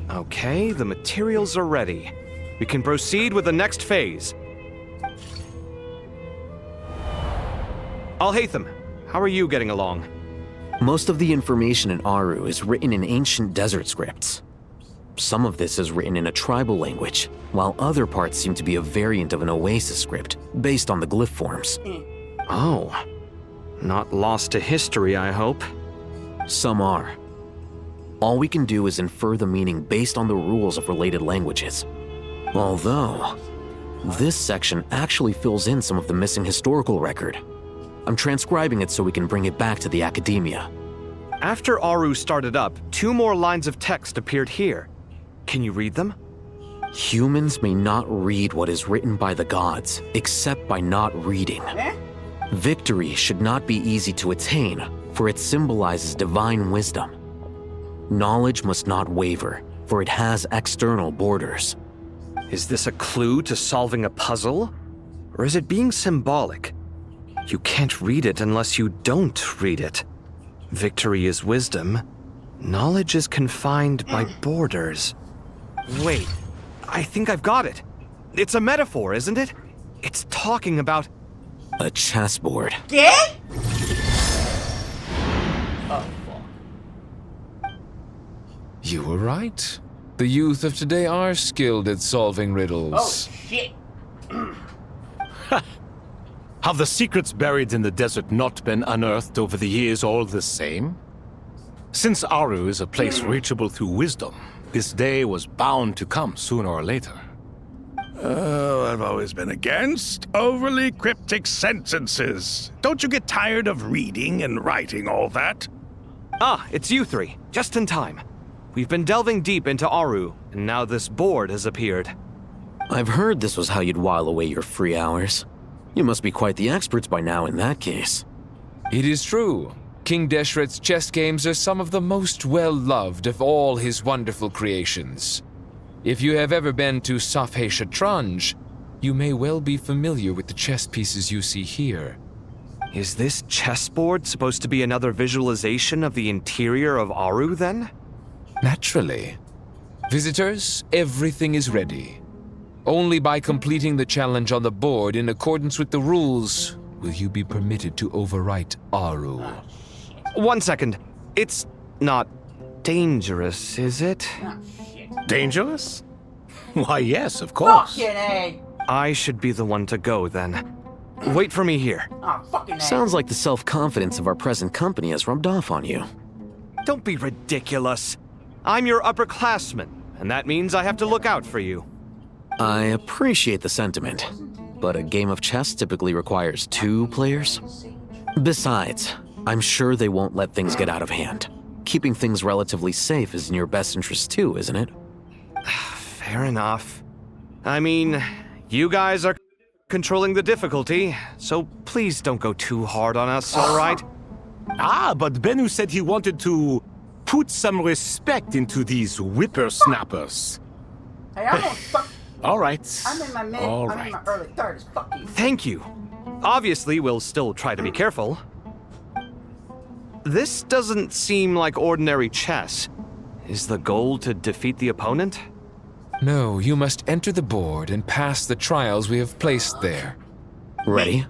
Okay, the materials are ready. We can proceed with the next phase. Alhaitham, how are you getting along? Most of the information in Aru is written in ancient desert scripts. Some of this is written in a tribal language, while other parts seem to be a variant of an Oasis script, based on the glyph forms. Oh. Not lost to history, I hope. Some are. All we can do is infer the meaning based on the rules of related languages. Although, this section actually fills in some of the missing historical record. I'm transcribing it so we can bring it back to the academia. After Aru started up, 2 more lines of text appeared here. Can you read them? Humans may not read what is written by the gods, except by not reading. Victory should not be easy to attain, for it symbolizes divine wisdom. Knowledge must not waver, for it has external borders. Is this a clue to solving a puzzle? Or is it being symbolic? You can't read it unless you don't read it. Victory is wisdom. Knowledge is confined by borders. Wait, I think I've got it. It's a metaphor, isn't it? It's talking about... a chessboard. Yeah? Oh, fuck. You were right. The youth of today are skilled at solving riddles. Oh, shit. Have the secrets buried in the desert not been unearthed over the years all the same? Since Aru is a place reachable through wisdom, this day was bound to come sooner or later. Oh, I've always been against overly cryptic sentences. Don't you get tired of reading and writing all that? Ah, it's you 3. Just in time. We've been delving deep into Aru, and now this board has appeared. I've heard this was how you'd while away your free hours. You must be quite the experts by now in that case. It is true. King Deshret's chess games are some of the most well-loved of all his wonderful creations. If you have ever been to Safhe Shatranj, you may well be familiar with the chess pieces you see here. Is this chessboard supposed to be another visualization of the interior of Aru, then? Naturally. Visitors, everything is ready. Only by completing the challenge on the board in accordance with the rules will you be permitted to overwrite Aru. 1 second. It's not dangerous, is it? Dangerous? Why, yes, of course. Fucking A. I should be the one to go, then. Wait for me here. Oh, fucking A. Sounds like the self-confidence of our present company has rubbed off on you. Don't be ridiculous. I'm your upperclassman, and that means I have to look out for you. I appreciate the sentiment, but a game of chess typically requires 2 players. Besides, I'm sure they won't let things get out of hand. Keeping things relatively safe is in your best interest too, isn't it? Fair enough. I mean, you guys are controlling the difficulty, so please don't go too hard on us, all right? Ah, but Bennu said he wanted to put some respect into these whippersnappers. Hey, I'm gonna fuck. All right. I'm in my mid. All I'm in my early 30s. Fuck you. Thank you. Obviously, we'll still try to be careful. This doesn't seem like ordinary chess. Is the goal to defeat the opponent? No, you must enter the board and pass the trials we have placed there. Ready?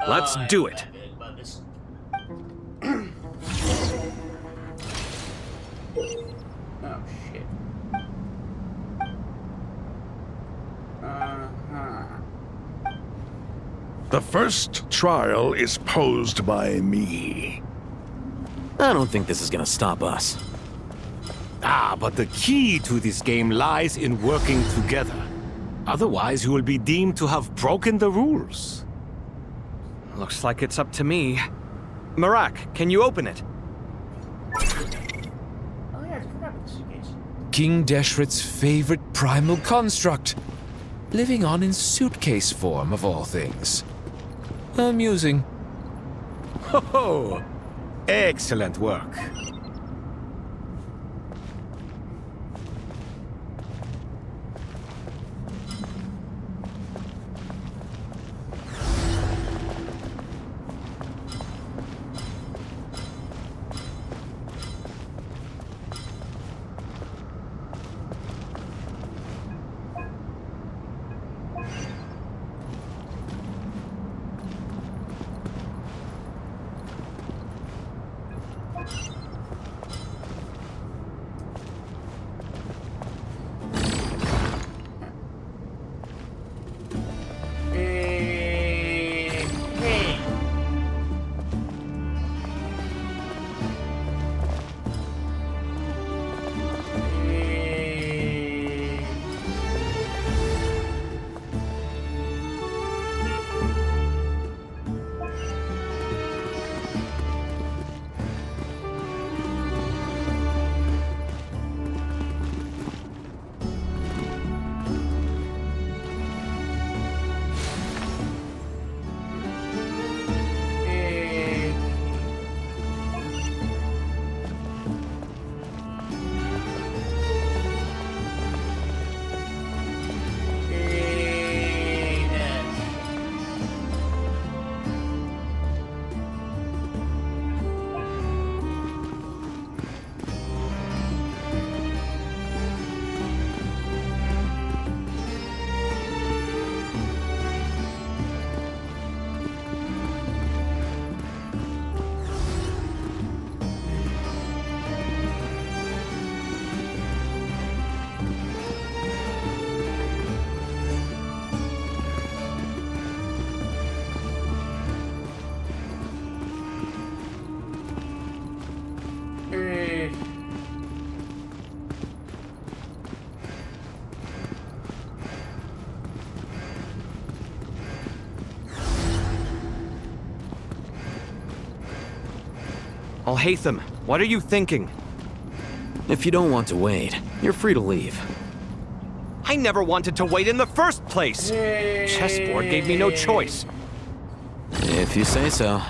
Let's do it. Oh, shit. The first trial is posed by me. I don't think this is gonna stop us. Ah, but the key to this game lies in working together. Otherwise, you will be deemed to have broken the rules. Looks like it's up to me. Marak, can you open it? Oh, yeah, I forgot about the suitcase. King Deshret's favorite primal construct. Living on in suitcase form, of all things. Amusing. Ho ho! Excellent work. Alhaitham, what are you thinking? If you don't want to wait, you're free to leave. I never wanted to wait in the first place! Chessboard gave me no choice. If you say so.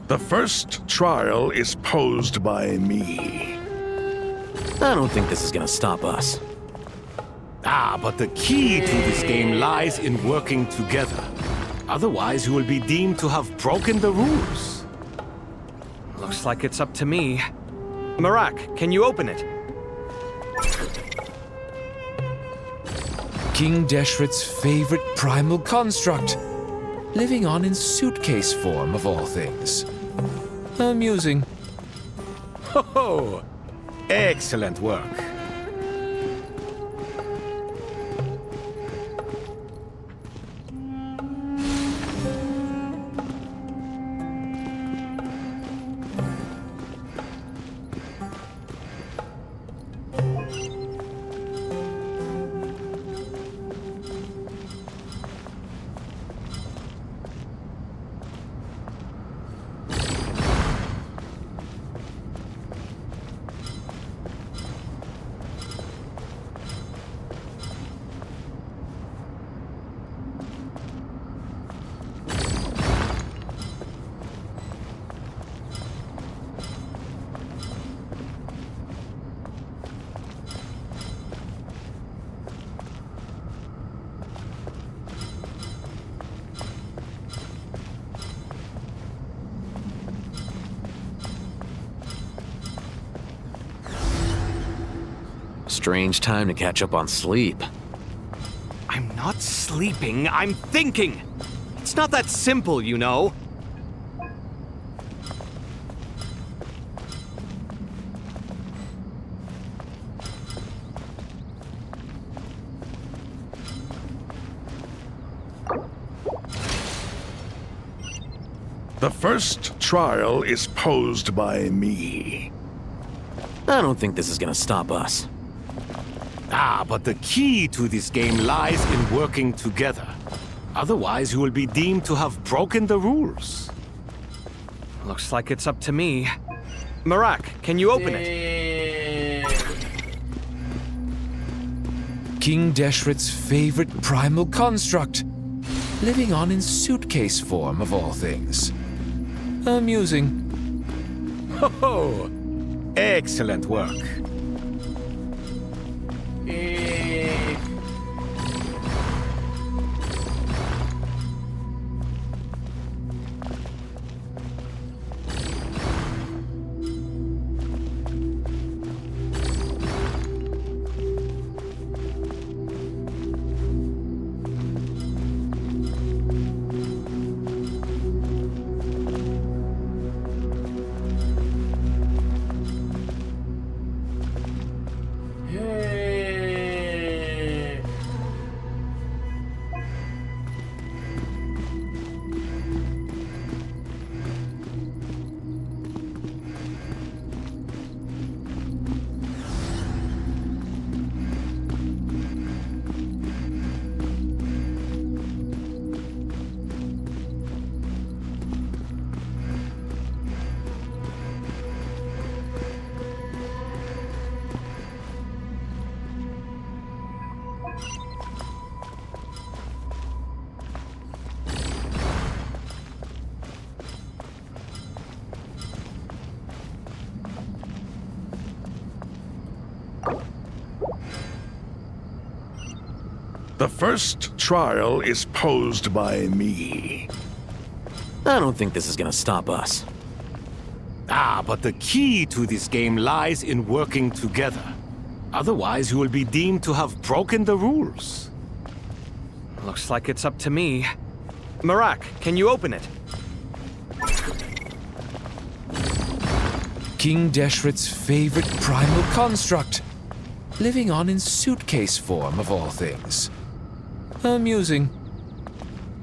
The first trial is posed by me. I don't think this is gonna stop us. Ah, but the key to this game lies in working together. Otherwise, you will be deemed to have broken the rules. Looks like it's up to me. Marak, can you open it? King Deshret's favorite primal construct. Living on in suitcase form, of all things. Amusing. Ho ho! Excellent work. Strange time to catch up on sleep. I'm not sleeping, I'm thinking! It's not that simple, you know. The first trial is posed by me. I don't think this is gonna stop us. Ah, but the key to this game lies in working together. Otherwise, you will be deemed to have broken the rules. Looks like it's up to me. Marak, can you open it? King Deshret's favorite primal construct. Living on in suitcase form, of all things. Amusing. Ho ho! Excellent work. The first trial is posed by me. I don't think this is gonna stop us. Ah, but the key to this game lies in working together. Otherwise, you will be deemed to have broken the rules. Looks like it's up to me. Marak, can you open it? King Deshret's favorite primal construct. Living on in suitcase form, of all things. Amusing.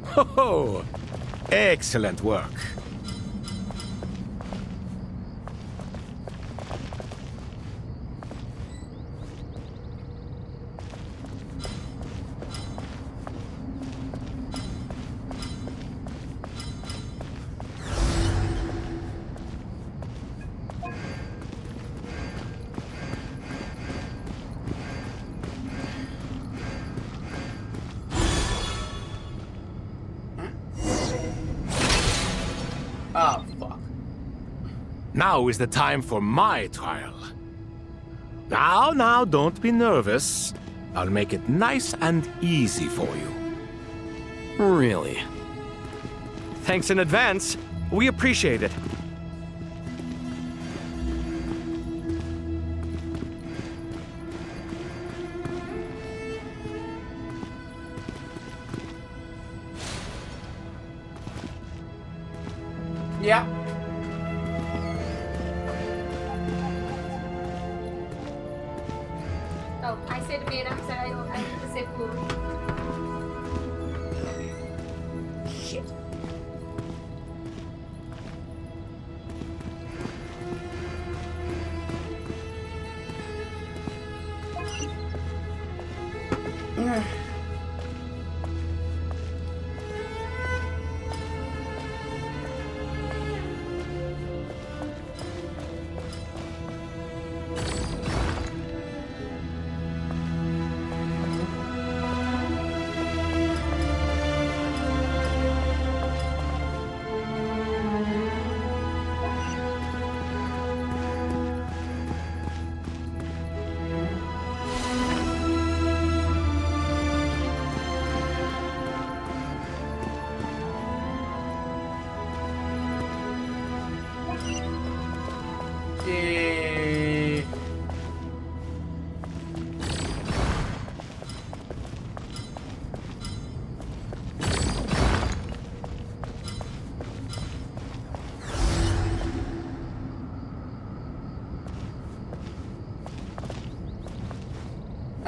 Ho ho! Excellent work. Oh, fuck. Now is the time for my trial. Now, don't be nervous. I'll make it nice and easy for you. Really? Thanks in advance. We appreciate it. Yeah. Oh, I said madam, so I need to say cool. Shit.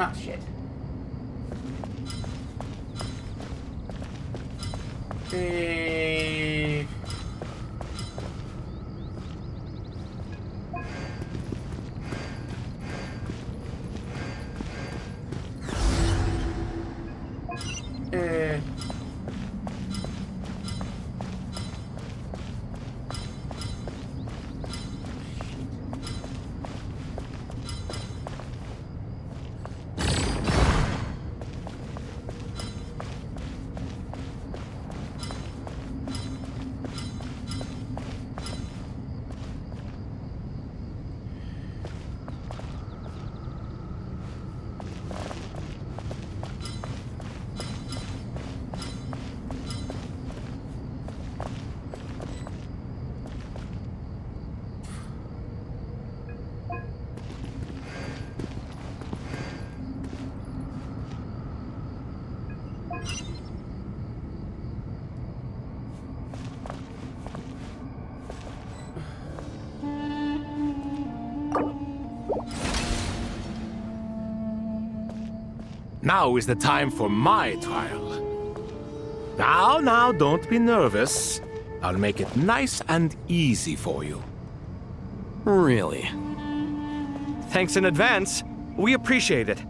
Oh, shit. Now is the time for my trial. Now, don't be nervous. I'll make it nice and easy for you. Really? Thanks in advance. We appreciate it.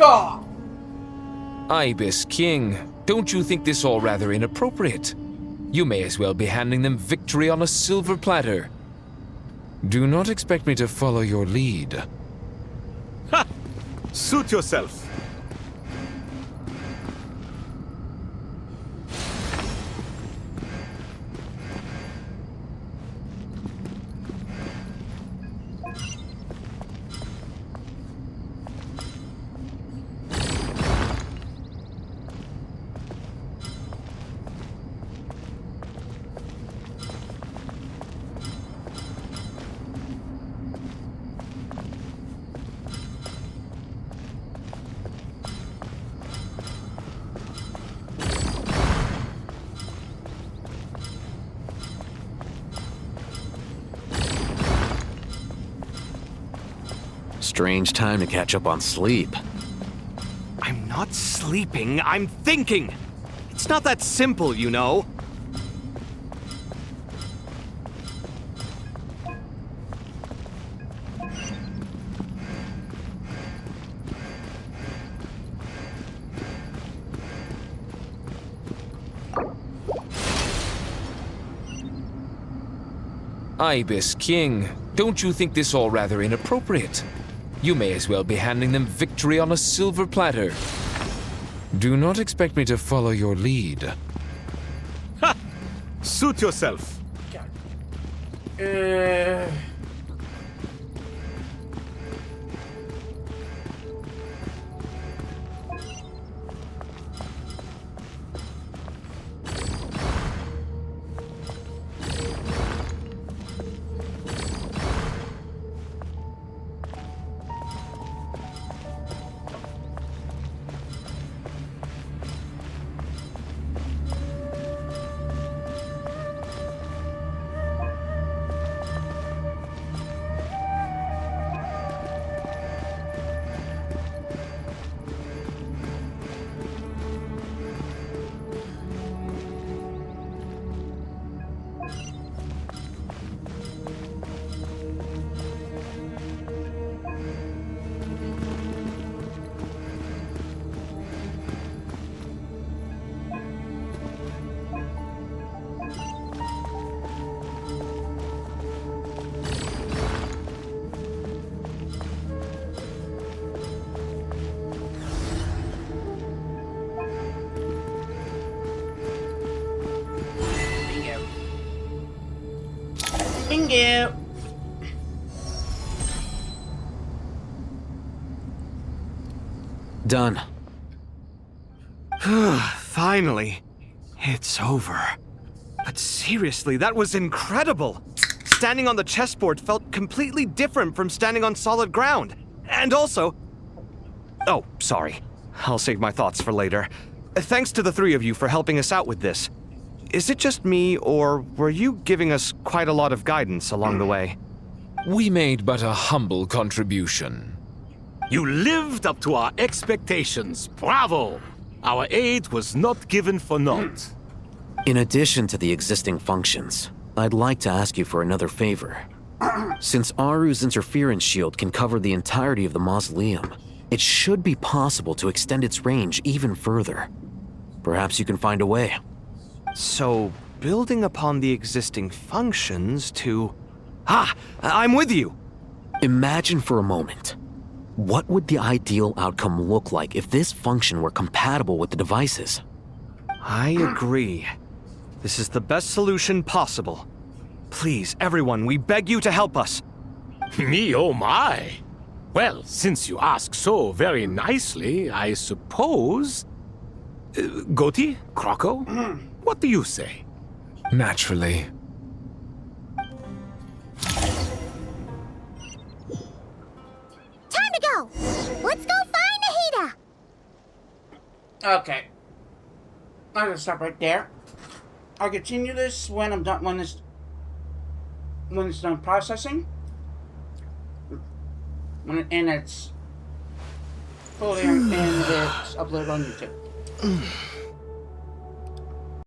off! Ibis King, don't you think this all rather inappropriate? You may as well be handing them victory on a silver platter. Do not expect me to follow your lead. Ha! Suit yourself. Strange time to catch up on sleep. I'm not sleeping, I'm thinking! It's not that simple, you know. Ibis King, don't you think this all rather inappropriate? You may as well be handing them victory on a silver platter. Do not expect me to follow your lead. Ha! Suit yourself. Bingo! Done. Finally. It's over. But seriously, that was incredible! Standing on the chessboard felt completely different from standing on solid ground. And also... Oh, sorry. I'll save my thoughts for later. Thanks to the three of you for helping us out with this. Is it just me, or were you giving us quite a lot of guidance along the way? We made but a humble contribution. You lived up to our expectations. Bravo! Our aid was not given for naught. In addition to the existing functions, I'd like to ask you for another favor. Since Aru's interference shield can cover the entirety of the mausoleum, it should be possible to extend its range even further. Perhaps you can find a way. So, building upon the existing functions to... Ah! I'm with you! Imagine for a moment. What would the ideal outcome look like if this function were compatible with the devices? I agree. This is the best solution possible. Please, everyone, we beg you to help us. Me, oh my! Well, since you ask so very nicely, I suppose... Goti? Croco? What do you say? Naturally. Time to go! Let's go find Nahida! Okay. I'm gonna stop right there. I'll continue this when I'm done, when it's done processing. And it's fully and it's uploaded on YouTube.